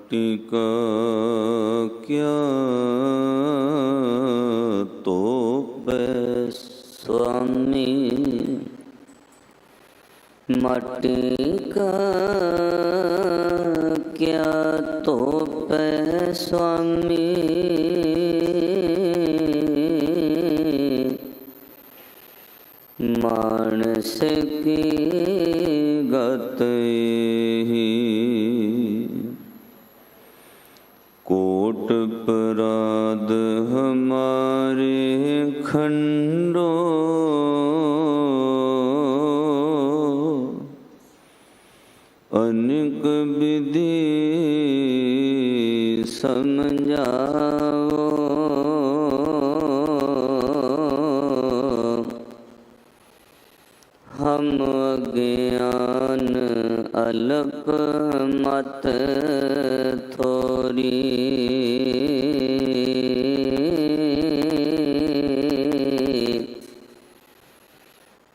माटी का क्या तोपै स्वामी, माटी का क्या तोपै स्वामी, मानस की गत ही कोट अपराध हमारे खंडो, अनेक विधि समझाओ, हम अज्ञान अल्प मत थोरी,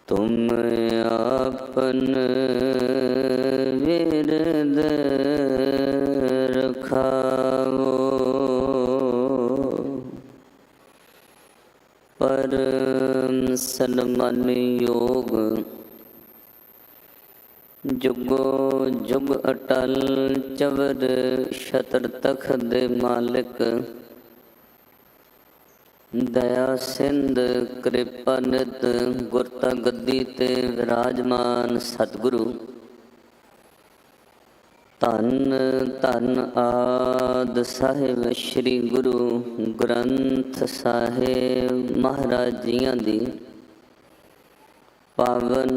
तुम आपन विरद रखाओ, परम सन्मान योग जुगो जुग अटल चवर छत्र तखत दे मालिक, दया सिंध कृपा नित गुरता गद्दी ते विराजमान सतगुरु, धन धन आद साहिब श्री गुरु ग्रंथ साहिब महाराज जियां दी पावन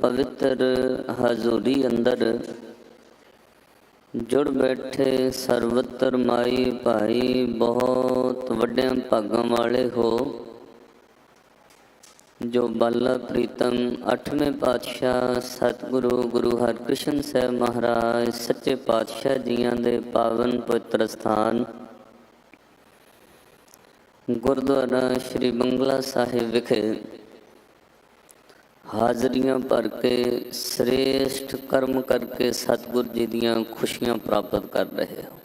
पवित्र हजूरी अंदर जुड़ बैठे सर्वत्र माई भाई बहुत वड्डे भागां वाले हो, जो बाला प्रीतम 8वें पातशाह सतगुरु गुरु हरकृष्ण साहब महाराज सच्चे पातशाह जियां दे पावन पवित्र स्थान गुरुद्वारा श्री बंगला साहिब विखे हाजरियां भर के श्रेष्ठ कर्म करके सतगुरु जी दियां खुशियां प्राप्त कर रहे हो।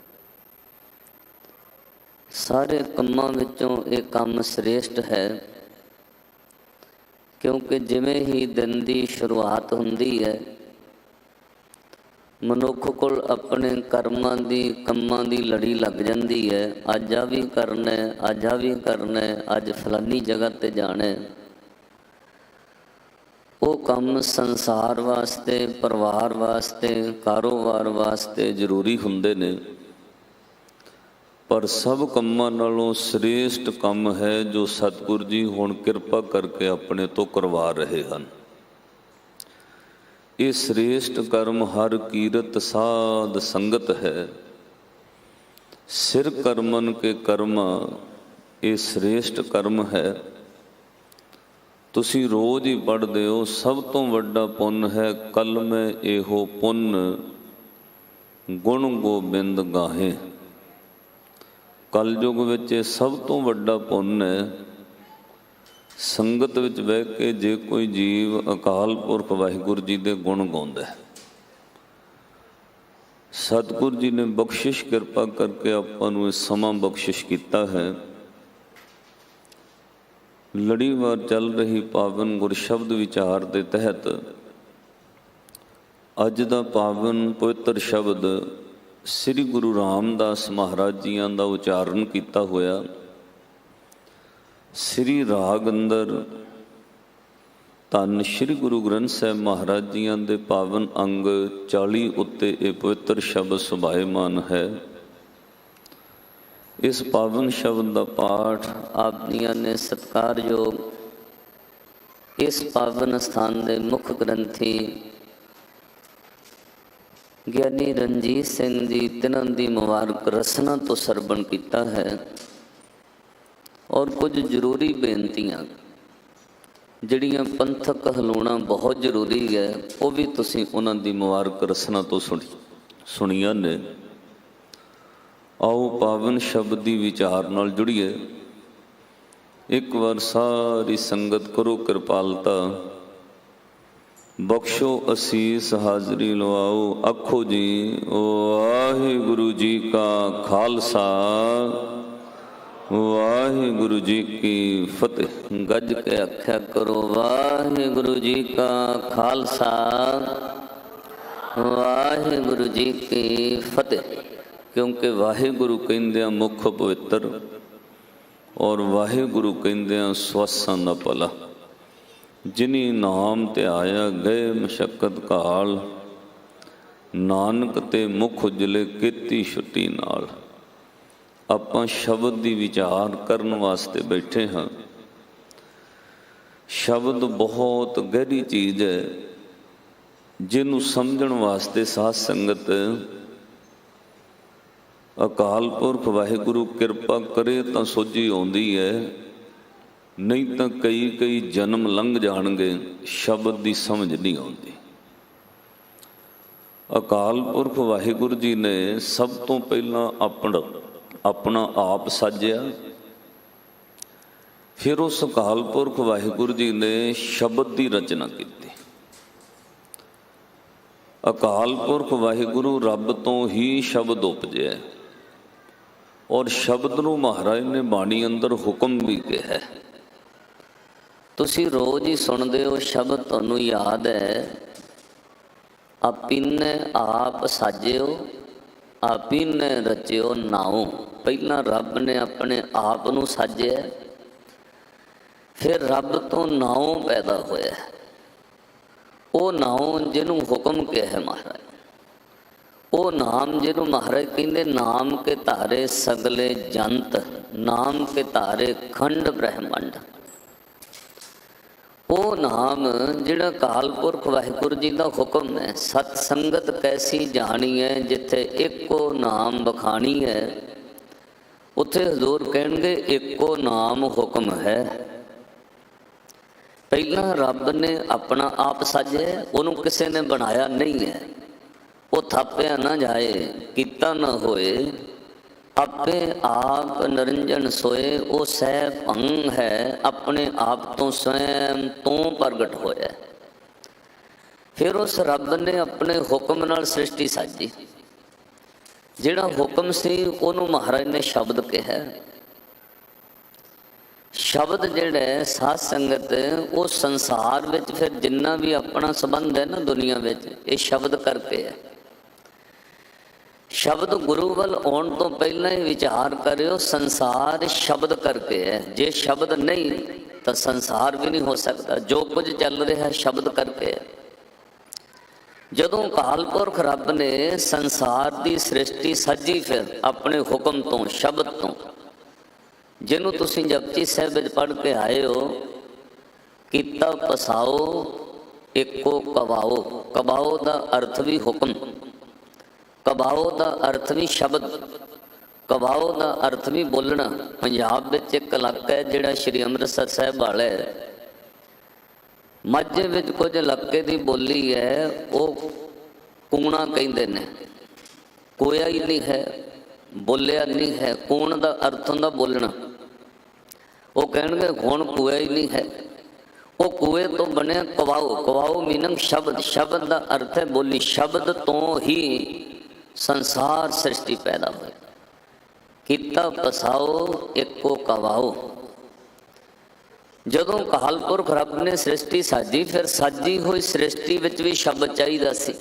सारे कम्मां विचों एक काम श्रेष्ठ है, क्योंकि जिवें ही दिन की शुरुआत हुंदी है मनुख कोल अपने कर्मां दी कम्मां दी लड़ी लग जाती है। अज आ भी करना है, अज आ भी करना है, अज फलानी जगह ते जाना है। वो काम संसार वास्ते, परिवार वास्ते, कारोबार वास्ते जरूरी हुंदे ने, पर सब कम्मां नालों श्रेष्ठ काम है जो सतगुरु जी हुण किरपा करके अपने तो करवा रहे हैं। ये श्रेष्ठ कर्म हर कीरत साध संगत है, सिर कर्मन के कर्म ये श्रेष्ठ कर्म है। तुसी रोज़ ही पढ़दे हो, सब तो वड्डा पुन है कल में एहो पुन गुण गोबिंद गाहे। कलयुग विच सब तो वड्डा पुन है संगत विच बह के जे कोई जीव अकाल पुरख वाहिगुरू जी दे गुण गाउंदा है। सतगुरु जी ने बख्शिश किरपा करके आपां नूं इस समां बख्शिश कीता है। लड़ीवार चल रही पावन गुरशब्द विचार के तहत अज दा पावन पवित्र शब्द श्री गुरु रामदास महाराज जियां दा उचारण किया होया। श्री राग अंदर धन श्री गुरु ग्रंथ साहिब महाराज जियां दे पावन अंग 40 उत्ते ये पवित्र शब्द सुभायमान है। इस पावन शब्द का पाठ आप जियां ने सत्कारयोग इस पावन स्थान के मुख ग्रंथी ज्ञानी रणजीत सिंह जी तिन्हां दी मुबारक रसना तो सरवण किया है। और कुछ जरूरी बेनतियां जिहड़ियां पंथक हलाउणा बहुत जरूरी है, वो भी तुसीं उन्हां दी मुबारक रसना तो सुनिया ने। आओ पावन शब्द की विचार नाल जुड़िए। एक बार सारी संगत करो कृपालता, ਬਖਸ਼ੋ ਅਸੀਸ ਹਾਜ਼ਰੀ ਲਵਾਓ। ਆਖੋ ਜੀ ਵਾਹਿਗੁਰੂ ਜੀ ਕਾ ਖਾਲਸਾ ਵਾਹਿਗੁਰੂ ਜੀ ਕੀ ਫਤਿਹ। ਗੱਜ ਕੇ ਆਖਿਆ ਕਰੋ ਵਾਹਿਗੁਰੂ ਜੀ ਕਾ ਖਾਲਸਾ ਵਾਹਿਗੁਰੂ ਜੀ ਕੀ ਫਤਿਹ। ਕਿਉਂਕਿ ਵਾਹਿਗੁਰੂ ਕਹਿੰਦਿਆਂ ਮੁੱਖ ਪਵਿੱਤਰ ਔਰ ਵਾਹਿਗੁਰੂ ਕਹਿੰਦਿਆਂ ਸਵਾਸਾਂ ਦਾ ਭਲਾ। ਜਿਨੀ ਨਾਮ ਤੇ ਆਇਆ ਗਏ ਮਸ਼ੱਕਤ ਕਾਲ, ਨਾਨਕ ਤੇ ਮੁਖ ਉਜਲੇ ਕੀਤੀ ਛੁੱਟੀ ਨਾਲ। ਆਪਾਂ ਸ਼ਬਦ ਦੀ ਵਿਚਾਰ ਕਰਨ ਵਾਸਤੇ ਬੈਠੇ ਹਾਂ। ਸ਼ਬਦ ਬਹੁਤ ਗਹਿਰੀ ਚੀਜ਼ ਹੈ, ਜਿਹਨੂੰ ਸਮਝਣ ਵਾਸਤੇ ਸਾਧ ਸੰਗਤ ਅਕਾਲ ਪੁਰਖ ਵਾਹਿਗੁਰੂ ਕਿਰਪਾ ਕਰੇ ਤਾਂ ਸੋਝੀ ਆਉਂਦੀ ਹੈ, ਨਹੀਂ ਤਾਂ ਕਈ ਜਨਮ ਲੰਘ ਜਾਣਗੇ, ਸ਼ਬਦ ਦੀ ਸਮਝ ਨਹੀਂ ਆਉਂਦੀ। ਅਕਾਲ ਪੁਰਖ ਵਾਹਿਗੁਰੂ ਜੀ ਨੇ ਸਭ ਤੋਂ ਪਹਿਲਾਂ ਆਪਣਾ ਆਪ ਸਾਜਿਆ, ਫਿਰ ਉਸ ਅਕਾਲ ਪੁਰਖ ਵਾਹਿਗੁਰੂ ਜੀ ਨੇ ਸ਼ਬਦ ਦੀ ਰਚਨਾ ਕੀਤੀ। ਅਕਾਲ ਪੁਰਖ ਵਾਹਿਗੁਰੂ ਰੱਬ ਤੋਂ ਹੀ ਸ਼ਬਦ ਉਪਜਿਆ ਔਰ ਸ਼ਬਦ ਨੂੰ ਮਹਾਰਾਜ ਨੇ ਬਾਣੀ ਅੰਦਰ ਹੁਕਮ ਵੀ ਕਿਹਾ। ਤੁਸੀਂ ਰੋਜ਼ ਹੀ ਸੁਣਦੇ ਹੋ ਸ਼ਬਦ, ਤੁਹਾਨੂੰ ਯਾਦ ਹੈ, ਆਪੀਨੇ ਆਪ ਸਾਜਿਓ ਆਪੀਨੇ ਰਚਿਓ ਨਾਉ। ਪਹਿਲਾਂ ਰੱਬ ਨੇ ਆਪਣੇ ਆਪ ਨੂੰ ਸਾਜਿਆ, ਫਿਰ ਰੱਬ ਤੋਂ ਨਾਉ ਪੈਦਾ ਹੋਇਆ। ਉਹ ਨਾਉ ਜਿਹਨੂੰ ਹੁਕਮ ਕਿਹਾ ਮਹਾਰਾਜ, ਉਹ ਨਾਮ ਜਿਹਨੂੰ ਮਹਾਰਾਜ ਕਹਿੰਦੇ ਨਾਮ ਕੇ ਧਾਰੇ ਸਗਲੇ ਜੰਤ, ਨਾਮ ਕੇ ਧਾਰੇ ਖੰਡ ਬ੍ਰਹਿਮੰਡ। ਉਹ ਨਾਮ ਜਿਹੜਾ ਅਕਾਲ ਪੁਰਖ ਵਾਹਿਗੁਰੂ ਜੀ ਦਾ ਹੁਕਮ ਹੈ। ਸਤ ਸੰਗਤ ਕੈਸੀ ਜਾਣੀ ਹੈ, ਜਿੱਥੇ ਇੱਕੋ ਨਾਮ ਬਖਾਣੀ ਹੈ, ਉੱਥੇ ਹਜ਼ੂਰ ਕਹਿਣਗੇ ਇੱਕੋ ਨਾਮ ਹੁਕਮ ਹੈ। ਪਹਿਲਾਂ ਰੱਬ ਨੇ ਆਪਣਾ ਆਪ ਸਾਜਿਆ, ਉਹਨੂੰ ਕਿਸੇ ਨੇ ਬਣਾਇਆ ਨਹੀਂ ਹੈ। ਉਹ ਥਾਪਿਆ ਨਾ ਜਾਏ, ਕੀਤਾ ਨਾ ਹੋਏ, ਆਪੇ ਆਪ ਨਿਰੰਜਨ ਸੋਏ। ਉਹ ਸਹਿ ਭੰਗ ਹੈ, ਆਪਣੇ ਆਪ ਤੋਂ ਸਵੈਮ ਤੋਂ ਪ੍ਰਗਟ ਹੋਇਆ। ਫਿਰ ਉਸ ਰੱਬ ਨੇ ਆਪਣੇ ਹੁਕਮ ਨਾਲ ਸ੍ਰਿਸ਼ਟੀ ਸਾਜੀ। ਜਿਹੜਾ ਹੁਕਮ ਸੀ ਉਹਨੂੰ ਮਹਾਰਾਜ ਨੇ ਸ਼ਬਦ ਕਿਹਾ। ਸ਼ਬਦ ਜਿਹੜਾ ਸਾਧ ਸੰਗਤ, ਉਹ ਸੰਸਾਰ ਵਿੱਚ ਫਿਰ ਜਿੰਨਾ ਵੀ ਆਪਣਾ ਸੰਬੰਧ ਹੈ ਨਾ ਦੁਨੀਆ ਵਿੱਚ, ਇਹ ਸ਼ਬਦ ਕਰਕੇ ਹੈ। ਸ਼ਬਦ ਗੁਰੂ ਵੱਲ ਆਉਣ ਤੋਂ ਪਹਿਲਾਂ ਹੀ ਵਿਚਾਰ ਕਰਿਓ, ਸੰਸਾਰ ਸ਼ਬਦ ਕਰਕੇ ਹੈ। ਜੇ ਸ਼ਬਦ ਨਹੀਂ ਤਾਂ ਸੰਸਾਰ ਵੀ ਨਹੀਂ ਹੋ ਸਕਦਾ। ਜੋ ਕੁਝ ਚੱਲ ਰਿਹਾ ਸ਼ਬਦ ਕਰਕੇ ਹੈ। ਜਦੋਂ ਅਕਾਲ ਪੁਰਖ ਰੱਬ ਨੇ ਸੰਸਾਰ ਦੀ ਸ੍ਰਿਸ਼ਟੀ ਸਾਜੀ, ਫਿਰ ਆਪਣੇ ਹੁਕਮ ਤੋਂ, ਸ਼ਬਦ ਤੋਂ, ਜਿਹਨੂੰ ਤੁਸੀਂ ਜਪਜੀ ਸਾਹਿਬ ਵਿੱਚ ਪੜ੍ਹ ਕੇ ਆਏ ਹੋ, ਕੀਤਾ ਪਸਾਓ ਇੱਕੋ ਕਵਾਓ। ਕਵਾਓ ਦਾ ਅਰਥ ਵੀ ਹੁਕਮ, ਕਵਾਓ ਦਾ ਅਰਥ ਵੀ ਸ਼ਬਦ, ਕਵਾਓ ਦਾ ਅਰਥ ਵੀ ਬੋਲਣਾ। ਪੰਜਾਬ ਵਿੱਚ ਇੱਕ ਇਲਾਕਾ ਹੈ ਜਿਹੜਾ ਸ਼੍ਰੀ ਅੰਮ੍ਰਿਤਸਰ ਸਾਹਿਬ ਵਾਲਾ ਹੈ, ਮਾਝੇ ਵਿੱਚ ਕੁਝ ਇਲਾਕੇ ਦੀ ਬੋਲੀ ਹੈ, ਉਹ ਕੂਣਾ ਕਹਿੰਦੇ ਨੇ। ਕੋਇਆ ਹੀ ਨਹੀਂ ਹੈ, ਬੋਲਿਆ ਨਹੀਂ ਹੈ। ਕੂਣ ਦਾ ਅਰਥ ਹੁੰਦਾ ਬੋਲਣਾ। ਉਹ ਕਹਿਣਗੇ ਹੁਣ ਕੂਆ ਹੀ ਨਹੀਂ ਹੈ, ਉਹ ਕੂਏ ਤੋਂ ਬਣਿਆ ਕਵਾਓ। ਕਵਾਓ ਮੀਨਿੰਗ ਸ਼ਬਦ, ਸ਼ਬਦ ਦਾ ਅਰਥ ਹੈ ਬੋਲੀ। ਸ਼ਬਦ ਤੋਂ ਹੀ ਸੰਸਾਰ ਸ੍ਰਿਸ਼ਟੀ ਪੈਦਾ ਹੋਈ। ਕੀਤਾ ਪਸਾਓ ਇੱਕੋ ਕਵਾਓ। ਜਦੋਂ ਅਕਾਲ ਪੁਰਖ ਰੱਬ ਨੇ ਸ੍ਰਿਸ਼ਟੀ ਸਾਜੀ, ਫਿਰ ਸਾਜੀ ਹੋਈ ਸ੍ਰਿਸ਼ਟੀ ਵਿੱਚ ਵੀ ਸ਼ਬਦ ਚਾਹੀਦਾ ਸੀ।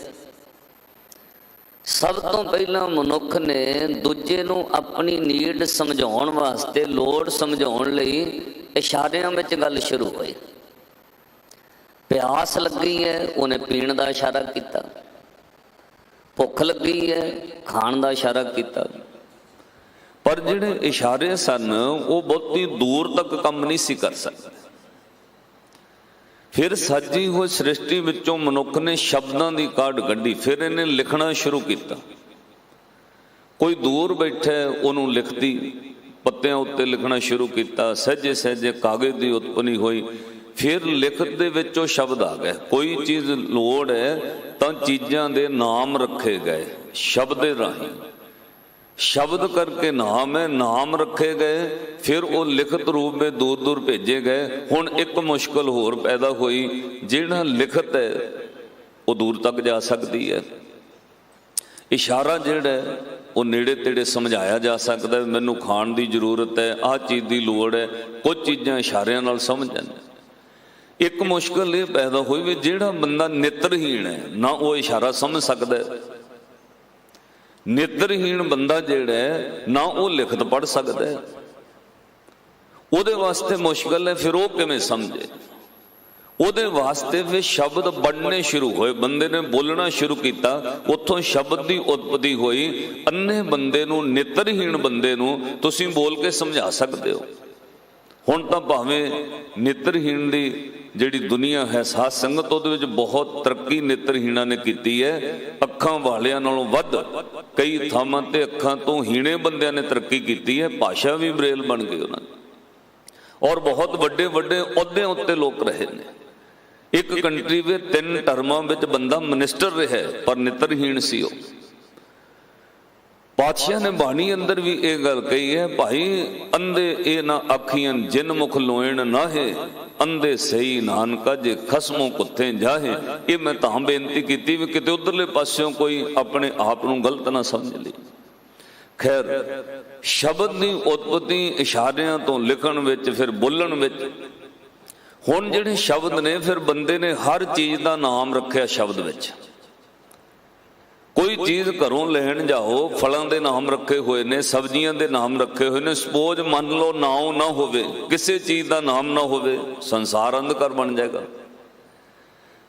ਸਭ ਤੋਂ ਪਹਿਲਾਂ ਮਨੁੱਖ ਨੇ ਦੂਜੇ ਨੂੰ ਆਪਣੀ ਨੀਡ ਸਮਝਾਉਣ ਵਾਸਤੇ, ਲੋੜ ਸਮਝਾਉਣ ਲਈ ਇਸ਼ਾਰਿਆਂ ਵਿੱਚ ਗੱਲ ਸ਼ੁਰੂ ਹੋਈ। ਪਿਆਸ ਲੱਗੀ ਹੈ, ਉਹਨੇ ਪੀਣ ਦਾ ਇਸ਼ਾਰਾ ਕੀਤਾ। ਭੁੱਖ ਲੱਗੀ ਹੈ, ਖਾਣ ਦਾ ਇਸ਼ਾਰਾ ਕੀਤਾ। ਪਰ ਜਿਹੜੇ ਇਸ਼ਾਰੇ ਸਨ ਉਹ ਬਹੁਤੀ ਦੂਰ ਤੱਕ ਕੰਮ ਨਹੀਂ ਸੀ ਕਰ ਸਕਦੇ। ਫਿਰ ਸਾਜੀ ਹੋਈ ਸ੍ਰਿਸ਼ਟੀ ਵਿੱਚੋਂ ਮਨੁੱਖ ਨੇ ਸ਼ਬਦਾਂ ਦੀ ਕਾਢ ਕੱਢੀ। ਫਿਰ ਇਹਨੇ ਲਿਖਣਾ ਸ਼ੁਰੂ ਕੀਤਾ। ਕੋਈ ਦੂਰ ਬੈਠਾ ਉਹਨੂੰ ਲਿਖਤੀ ਪੱਤਿਆਂ ਉੱਤੇ ਲਿਖਣਾ ਸ਼ੁਰੂ ਕੀਤਾ। ਸਹਿਜੇ ਸਹਿਜੇ ਕਾਗਜ਼ ਦੀ ਉਤਪਤੀ ਹੋਈ। ਫਿਰ ਲਿਖਤ ਦੇ ਵਿੱਚ ਉਹ ਸ਼ਬਦ ਆ ਗਏ। ਕੋਈ ਚੀਜ਼ ਲੋੜ ਹੈ ਤਾਂ ਚੀਜ਼ਾਂ ਦੇ ਨਾਮ ਰੱਖੇ ਗਏ ਸ਼ਬਦ ਦੇ ਰਾਹੀਂ। ਸ਼ਬਦ ਕਰਕੇ ਨਾਮ ਹੈ, ਨਾਮ ਰੱਖੇ ਗਏ। ਫਿਰ ਉਹ ਲਿਖਤ ਰੂਪ ਵਿੱਚ ਦੂਰ ਦੂਰ ਭੇਜੇ ਗਏ। ਹੁਣ ਇੱਕ ਮੁਸ਼ਕਲ ਹੋਰ ਪੈਦਾ ਹੋਈ। ਜਿਹੜਾ ਲਿਖਤ ਹੈ वो दूर तक जा सकती है। इशारा जिहड़ा वो नेड़े तेड़े समझाया जा सकता है, मैनू खाण की जरूरत है, आह चीज़ की लोड़ है, कुछ चीज़ां इशारियां नाल समझ जाने। एक मुश्किल ये पैदा हुई भी जिहड़ा बंदा नेत्रहीन है ना वो इशारा समझ सकता है, नेत्रहीन बंदा जिहड़ा है ना वो लिखत पढ़ सकता है, ਉਹਦੇ वास्ते मुश्किल है। फिर वो किवें समझे? ਉਹਦੇ वास्ते फिर शब्द बनने शुरू होए, बंदे ने बोलना शुरू किया, उत्थों शब्द की उत्पत्ति हुई। अन्ने बंदे नूं, नेत्रहीन बंदे नूं तुसीं बोल के समझा सकते हो। हुण तां भावें नेत्रहीन की जिहड़ी दुनिया है साध संगत ਉਹਦੇ ਵਿੱਚ बहुत तरक्की नेत्रहीनां ने की है। अखां वालियां नालों वध कई थावां ते अखां तो हीणे बंदियां ने तरक्की की है। भाषा भी बरेल बन गई उन्हां दी और बहुत वड्डे वड्डे अहुदियां उत्ते लोग रहे ने। एक कंट्री में 3 टर्मां विच बंदा मिनिस्टर रहा पर नेत्रहीन सी। पातशाह ने बाणी अंदर भी ये गल कही है, भाई अंधे ये ना आखियन जिन मुख लोएण नाहे, अंधे सही नानका जे खसमों कुत्थे जाहे। ये मैं तां बेनती की भी किते उधरले पास्यों कोई अपने आप नूं गलत ना समझ ली। खैर शब्द की उत्पत्ति इशारियां तो लिखण विच फिर बोलण विच। हुण जिहड़े शब्द ने फिर बंदे ने हर चीज़ का नाम रखा शब्द विच। कोई चीज़ घरों लैण जाओ फलों के नाम रखे हुए ने, सब्जियां के नाम रखे हुए ने। सपोज मान लो नाव ना होवे, किसी चीज़ का नाम ना होवे, संसार अंधकार बन जाएगा।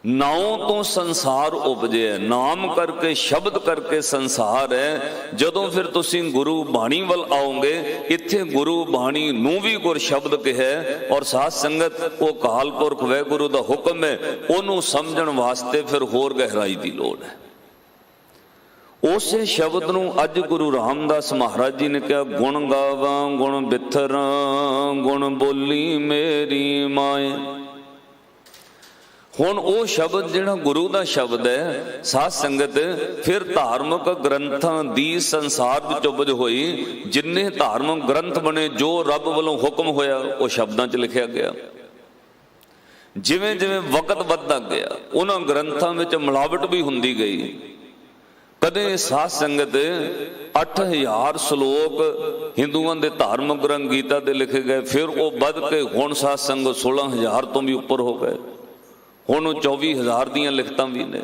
नाव तो संसार उपजे है, नाम करके शब्द करके संसार है। जदों फिर तुसीं गुरु बाणी वल आओगे, इत्थे गुरु बाणी नूं भी गुर शब्द कहा और साध संगत वो काल पुरख वाहिगुरू दा हुक्म है, उन्होंने समझण वास्ते फिर होर गहराई की लोड़ है। उसे शब्द नूं अज गुरु रामदास महाराज जी ने कहा, गुण गावा गुण बिथरा गुण बोली मेरी माए। हुण वो शब्द जिहड़ा गुरु का शब्द है साध संगत फिर धार्मिक ग्रंथां दी संसार विच उपज होई। जिन्ने धार्मिक ग्रंथ बने जो रब वालों हुक्म होया वो शब्दां च लिखिया गया। जिवें जिवें वक्त वधदा गया उन्हां ग्रंथां विच मिलावट भी हुंदी गई। कदे साध संगत 8000 श्लोक हिंदुओं के धार्मिक ग्रंथ गीता दे लिखे गए, फिर वो बध के हुण साध संगत 16,000 तो भी उपर हो गए। हुण 24,000 दियां लिखतां भी ने।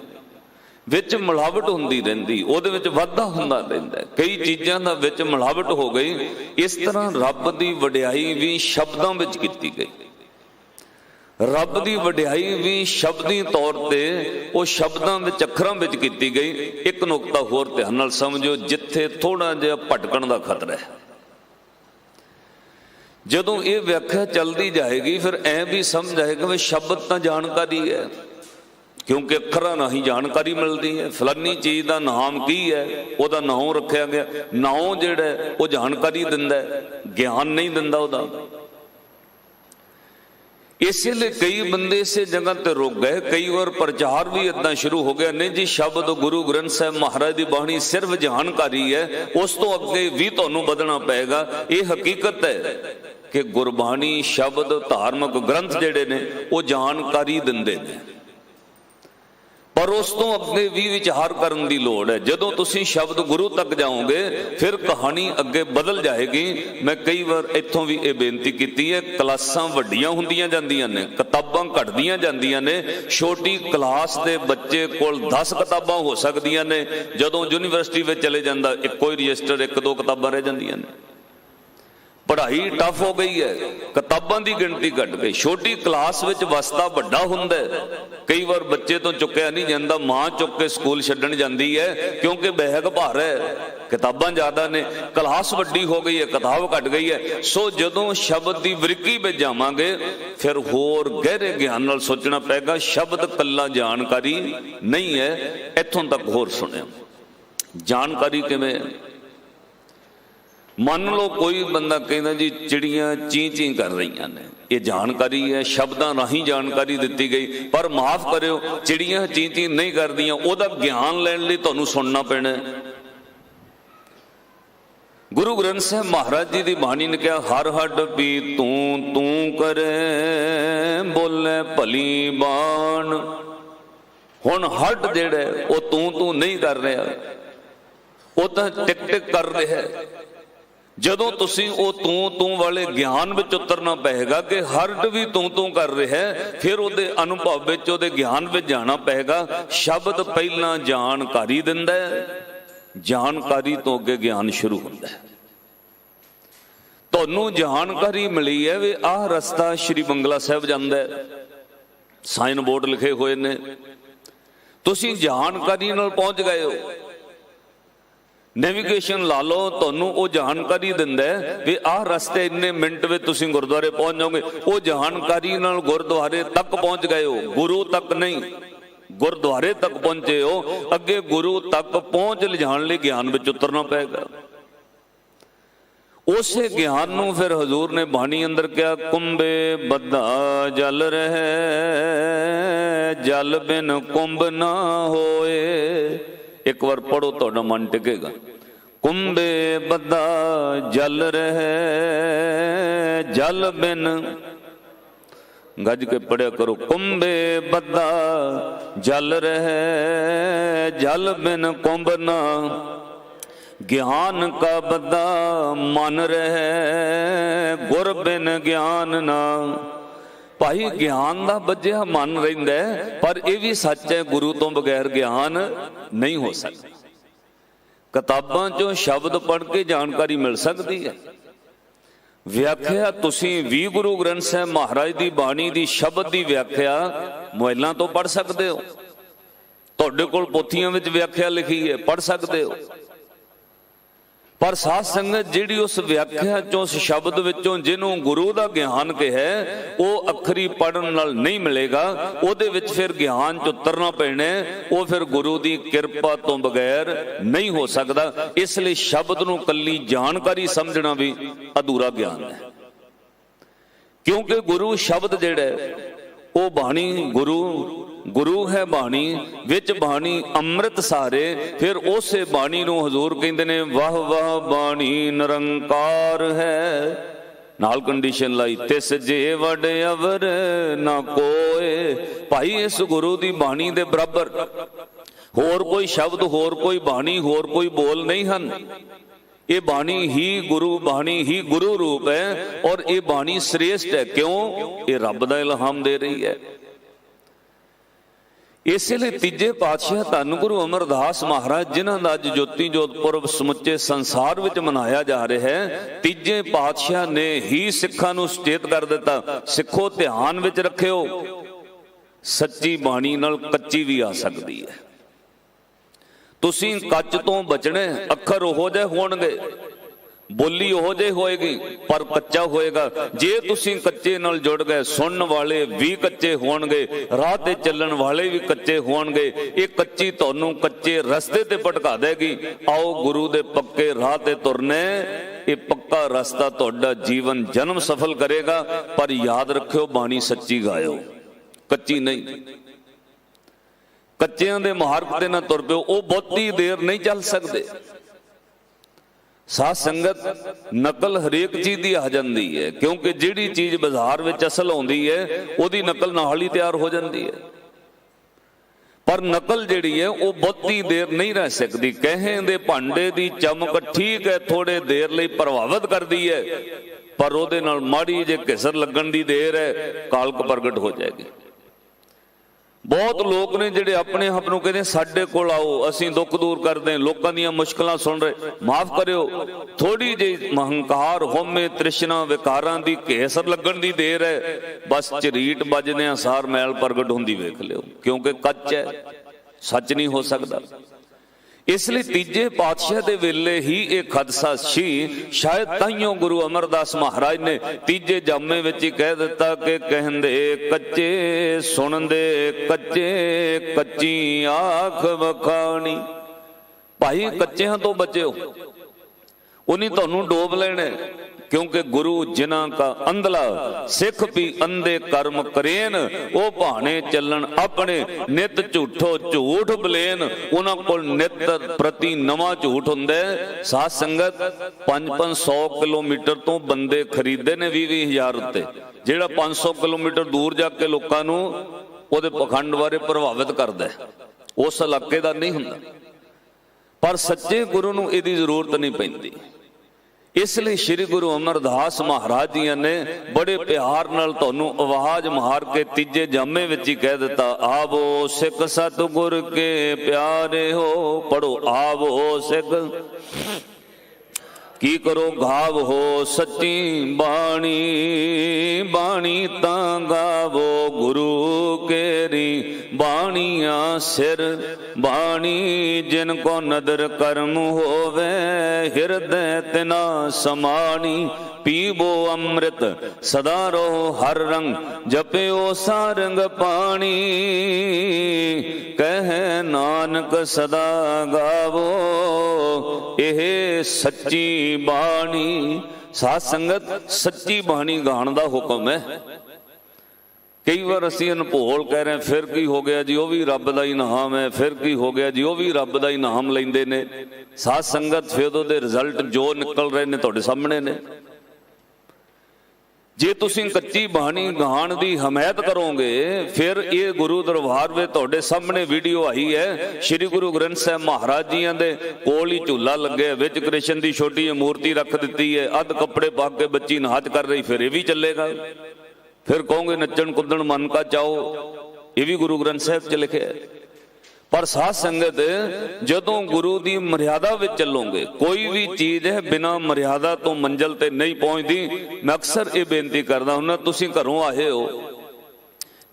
विच मिलावट हुंदी रहिंदी, उहदे विच वाधा हुंदा रहिंदा, कई चीज़ां दा विच मिलावट हो गई। इस तरह रब दी वडियाई भी शब्दां विच कीती गई। रब दी वडियाई भी शब्दी तौर ते वो शब्दां विच अखरां विच कीती गई। एक नुकता होर ध्यान नाल समझो, जिथे थोड़ा जिहा भटकण दा खतरा है। जदों ये व्याख्या चलती जाएगी फिर ऐ भी समझ आएगा भी शब्द तो जानकारी है, क्योंकि अखरां राही जानकारी मिलती है। फलानी चीज़ का नाम की है, वह नाम रखा गया। नाम जिहड़ा वो जानकारी दिंदा है, ज्ञान नहीं दिंदा उहदा। इसलिए कई बंदे इस जगह ते रुक गए। कई बार प्रचार भी इदा शुरू हो गया, नहीं जी शब्द गुरु ग्रंथ साहब महाराज की बाणी सिर्फ जानकारी है, उस तो अगे भी तुहानू बदलना पएगा। ये हकीकत है कि गुरबाणी शब्द धार्मिक ग्रंथ जिहड़े ने वो जानकारी दिंदे ने, पर उस तो अगे भी विचार करने की लोड़ है। जदों तुसीं शब्द गुरु तक जाओगे फिर कहानी अगे बदल जाएगी। मैं कई बार इत्थों भी ये बेनती की है, क्लासां वड्डियां हुंदियां जांदियां ने, किताबां घटदियां जांदियां ने। छोटी क्लास के बच्चे कोल 10 किताबां हो सकदियां ने, जदों यूनीवर्सिटी में चले जांदा एक कोई रजिस्टर 1-2 किताबां रह जांदियां ने। पढ़ाई टफ हो गई है, किताबां की गिनती घट गई। छोटी क्लास विच वस्ता वड्डा हुंदा है, कई बार बच्चे तो चुक्या नहीं जाता, मां चुक के स्कूल छड्डण जांदी है क्योंकि बैग भार है, किताबां ज़्यादा ने। क्लास वड्डी हो गई है, किताब घट गई है। सो जदों शब्द की बरीकी में जावांगे फिर होर गहरे ज्ञान नाल सोचना पेगा। शब्द कल्ला जानकारी नहीं है। इत्थों तक होर सुनियो, जानकारी किवें? मान लो कोई बंदा कहना जी चिड़ियां ची ची कर रही ने, ये जानकारी है, शब्दां राही जानकारी दी गई। पर माफ करो, चिड़ियां ची ची नहीं कर दियां, ओदा ज्ञान लैण लई तुहानूं सुनना पैना। गुरु ग्रंथ साहब महाराज जी की बाणी ने कहा, हर हड पी तू तू करे बोले भली बाण। हुण हट जिहड़ा वो तू नहीं कर रहा, वो तो टिक टिक कर रहा है। जदों तुसीं वो तू वाले ज्ञान विच उतरना पएगा कि हर्ट भी तू कर रहा है, फिर उहदे अनुभव विच उहदे ज्ञान विच जाना पएगा। शब्द पहला जानकारी दिंदा है, जानकारी तो अगे ज्ञान शुरू होंदा है। तुहानूं जानकारी मिली है भी आह रस्ता श्री बंगला साहिब जांदा है, साइन बोर्ड लिखे हुए ने, तुसीं जानकारी नाल पहुंच गए हो। नेविगेशन ला लो, तुहानूं वो जानकारी दिंदा है भी आह रस्ते इन्ने मिनट में तुसीं गुरुद्वारे पहुंच जाओगे। वो जानकारी नाल गुरुद्वारे तक पहुंच गए हो, गुरु तक नहीं, गुरुद्वारे तक पहुंचे हो। अगे गुरु तक पहुंच लिजाण लई ज्ञान विच उतरना पएगा। उसे ज्ञान नूं फिर हजूर ने बाणी अंदर क्या, कुंभे बद्धा जल रहे, जल बिन कुंभ ना होए। एक बार पढ़ो तो मन टिकेगा। कुंभे बद्धा जल रहे, जल बिन, गज के पढ़िया करो। कुंभे बद्धा जल रहे, जल बिन कुंभ ना, ज्ञान का बद्दा मन रहे, गुर बिन ज्ञान ना। भाई ज्ञान दा बज्जिया मन रहिंदा है, पर यह भी सच है गुरु तो बगैर ज्ञान नहीं हो सकता। किताबां चों शब्द पढ़ के जानकारी मिल सकती है। व्याख्या तुसीं भी गुरु ग्रंथ साहिब महाराज की बाणी की शब्द की व्याख्या मोबाइलों तो पढ़ सकते हो, तुहाडे कोल पोथियां विच व्याख्या लिखी है, पढ़ सकते हो। पर साध संगत जिहड़ी उस व्याख्या चों उस शब्द विचों जिन्हों गुरु दा ज्ञान कहा वो अखरी पढ़न नाल नहीं मिलेगा, उहदे विच फिर ज्ञान च उतरना पैना, वो फिर गुरु दी किरपा तो बगैर नहीं हो सकता। इसलिए शब्द नूं कल्ली जानकारी समझना भी अधूरा ज्ञान है, क्योंकि गुरु शब्द जिहड़ा है वो बाणी गुरु, गुरु है बाणी, विच बाणी अमृत सारे। फिर उसे बाणी नूं हजूर कहंदे ने वाह वाह बाणी निरंकार है, नाल कंडीशन लाई, तिस जे वड अवर ना कोए। भाई इस गुरु दी बाणी दे बराबर होर कोई शब्द, होर कोई बाणी, होर कोई बोल नहीं हन। ये बाणी ही गुरु, बाणी ही गुरु रूप है, और ये बाणी श्रेष्ठ है। क्यों? ये रब दा इल्हाम दे रही है। इसलिए तीजे पातशाह धन गुरु अमरदास महाराज, जिन्हां दा अज ज्योति जोत पुरब समुचे संसार विच मनाया जा रहा है, तीजे पातशाह ने ही सिखां नूं सचेत कर दिता, सिखो ध्यान विच रखियो, सच्ची बाणी नाल कच्ची भी आ सकती है। तुसीं कच तो बचने, अखर ओहो जे होणगे, बोली ओहो जे होएगी, पर कच्चा होएगा। जे तुसीं कच्चे नाल जुड़ गए, सुनन वाले भी कच्चे होणगे, राह ते चलण वाले भी कच्चे होणगे। ये कच्ची तुहानूं कच्चे रस्ते ते भटका देगी। आओ गुरु दे पक्के राह ते तुरने, ये पक्का रास्ता तुहाडा जीवन जन्म सफल करेगा। पर याद रखियो बाणी सच्ची गायो, कच्ची नहीं। कच्चियां दे मार्ग ते ना तुर पियो, वो बहुती देर नहीं चल सकते। साध संगत नकल हरेक चीज की आ जाती है, क्योंकि जिहड़ी चीज बाजार विच असल आउंदी है उहदी नकल नाल ही तैयार हो जाती है। पर नकल जिहड़ी है वो बहुती देर नहीं रह सकती। कहें दे भांडे दी चमक ठीक है, थोड़े देर लई प्रभावित करती है, पर उहदे नाल माड़ी जे घिसर लगन दी देर है, कालक प्रगट हो जाएगी। बहुत लोग ने जिहड़े अपने आप नूं कहंदे साडे कोल आओ, असीं दुख दूर करदे हां, लोकां दीयां मुश्किलां सुन रहे। माफ करियो, थोड़ी जी अहंकार, होमे, तृष्णा, विकारां दी घेसर लगन दी देर है, बस झरीट बजदे सार मैल प्रगट हुंदी वेख लियो, क्योंकि कच्च है, सच नहीं हो सकता। इसलिए तीजे पातशाह दे वेले ही एक हादसा सी। शायद ताइयों गुरु अमरदास महाराज ने तीजे जामे विच ही कह दिता कि कहंदे कच्चे सुनदे कच्चे, कच्ची आख वखाणी। भाई कच्चियां तो बचो, उन्हीं तुहानूं डोब लेने, क्योंकि गुरु जिन्हां का अंधला सिख भी अंधे कर्म करेन, वो भाने चलन अपने, नित झूठो झूठ बलेन, उन्हां कोल नित प्रति नवा झूठ हुंदा है। साध संगत 500 किलोमीटर तो बंदे खरीदे ने 20,000 उत्ते, जिहड़ा 500 किलोमीटर दूर जाके लोकां नूं ਉਹਦੇ ਪਖੰਡ ਬਾਰੇ ਪ੍ਰਭਾਵਿਤ ਕਰਦਾ, ਉਸ ਇਲਾਕੇ ਦਾ ਨਹੀਂ ਹੁੰਦਾ। ਪਰ ਸੱਚੇ ਗੁਰੂ ਨੂੰ ਇਹਦੀ ਜ਼ਰੂਰਤ ਨਹੀਂ ਪੈਂਦੀ। ਇਸ ਲਈ ਸ੍ਰੀ ਗੁਰੂ ਅਮਰਦਾਸ ਮਹਾਰਾਜ ਜੀ ਨੇ ਬੜੇ ਪਿਆਰ ਨਾਲ ਤੁਹਾਨੂੰ ਆਵਾਜ਼ ਮਾਰ ਕੇ ਤੀਜੇ ਜਾਮੇ ਵਿੱਚ ਹੀ ਕਹਿ ਦਿੱਤਾ, ਆਵੋ ਸਿੱਖ ਸਤਿਗੁਰ ਕੇ ਪਿਆਰੇ ਹੋ। ਪੜੋ, ਆਵੋ ਸਿੱਖ ਕੀ ਕਰੋ ਗਾਵ ਹੋ ਸੱਚੀ ਬਾਣੀ, ਬਾਣੀ ਤਾਂ ਗਾਵੋ ਗੁਰੂ ਕੇਰੀ ਬਾਣੀਆਂ ਸਿਰ। ਬਾਣੀ ਜਿਨ ਕੋ ਨਦਰ ਕਰਮ ਹੋਵੇ, ਹਿਰਦੈ ਤਿਨਾ ਸਮਾਣੀ। ਪੀਵੋ ਅੰਮ੍ਰਿਤ ਸਦਾ ਰਹੋ ਹਰ ਰੰਗ, ਜਪਿਓ ਸਾਰੰਗ ਪਾਣੀ। ਕਹਿ ਨਾਨਕ ਸਦਾ ਗਾਵੋ ਇਹ ਸੱਚੀ ਬਾਣੀ। ਸਾਧ ਸੰਗਤ, ਸੱਚੀ ਬਾਣੀ ਗਾਣ ਦਾ ਹੁਕਮ ਹੈ। ਕਈ ਵਾਰ ਅਸੀਂ ਅਨਭੋਲ ਕਹਿ ਰਹੇ, ਫਿਰ ਕੀ ਹੋ ਗਿਆ ਜੀ, ਉਹ ਵੀ ਰੱਬ ਦਾ ਹੀ ਨਾਮ ਹੈ, ਫਿਰ ਕੀ ਹੋ ਗਿਆ ਜੀ, ਉਹ ਵੀ ਰੱਬ ਦਾ ਹੀ ਨਾਮ ਲੈਂਦੇ ਨੇ। ਸਾਧ ਸੰਗਤ, ਫਿਰ ਉਹਦੇ ਰਿਜ਼ਲਟ ਜੋ ਨਿਕਲ ਰਹੇ ਨੇ ਤੁਹਾਡੇ ਸਾਹਮਣੇ ਨੇ। ਜੇ ਤੁਸੀਂ ਕੱਚੀ ਬਾਣੀ ਗਾਣ ਦੀ ਹਮਾਇਤ ਕਰੋਗੇ, ਫਿਰ ਇਹ ਗੁਰੂ ਦਰਬਾਰ ਵਿੱਚ ਤੁਹਾਡੇ ਸਾਹਮਣੇ ਵੀਡੀਓ ਆਈ ਹੈ। ਸ੍ਰੀ ਗੁਰੂ ਗ੍ਰੰਥ ਸਾਹਿਬ ਮਹਾਰਾਜ ਜੀਆਂ ਦੇ ਕੋਲ ਹੀ ਝੂਲਾ ਲੱਗਿਆ, ਵਿੱਚ ਕ੍ਰਿਸ਼ਨ ਦੀ ਛੋਟੀ ਜਿਹੀ ਮੂਰਤੀ ਰੱਖ ਦਿੱਤੀ ਹੈ, ਅੱਧ ਕੱਪੜੇ ਪਾ ਕੇ ਬੱਚੀ ਨਾਚ ਕਰ ਰਹੀ। ਫਿਰ ਇਹ ਵੀ ਚੱਲੇਗਾ? ਫਿਰ ਕਹੋਗੇ ਨੱਚਣ ਕੁੱਦਣ ਮਨ ਕਾ ਚਾਓ, ਇਹ ਵੀ ਗੁਰੂ ਗ੍ਰੰਥ ਸਾਹਿਬ 'ਚ ਲਿਖਿਆ ਹੈ। ਪਰ ਸਾਧ ਸੰਗਤ, ਜਦੋਂ ਗੁਰੂ ਦੀ ਮਰਿਆਦਾ ਵਿੱਚ ਚੱਲੋਗੇ, ਕੋਈ ਵੀ ਚੀਜ਼ ਹੈ ਬਿਨਾਂ ਮਰਿਆਦਾ ਤੋਂ ਮੰਜ਼ਿਲ ਤੇ ਨਹੀਂ ਪਹੁੰਚਦੀ। ਮੈਂ ਅਕਸਰ ਇਹ ਬੇਨਤੀ ਕਰਦਾ ਹੁੰਦਾ, ਤੁਸੀਂ ਘਰੋਂ ਆਏ ਹੋ,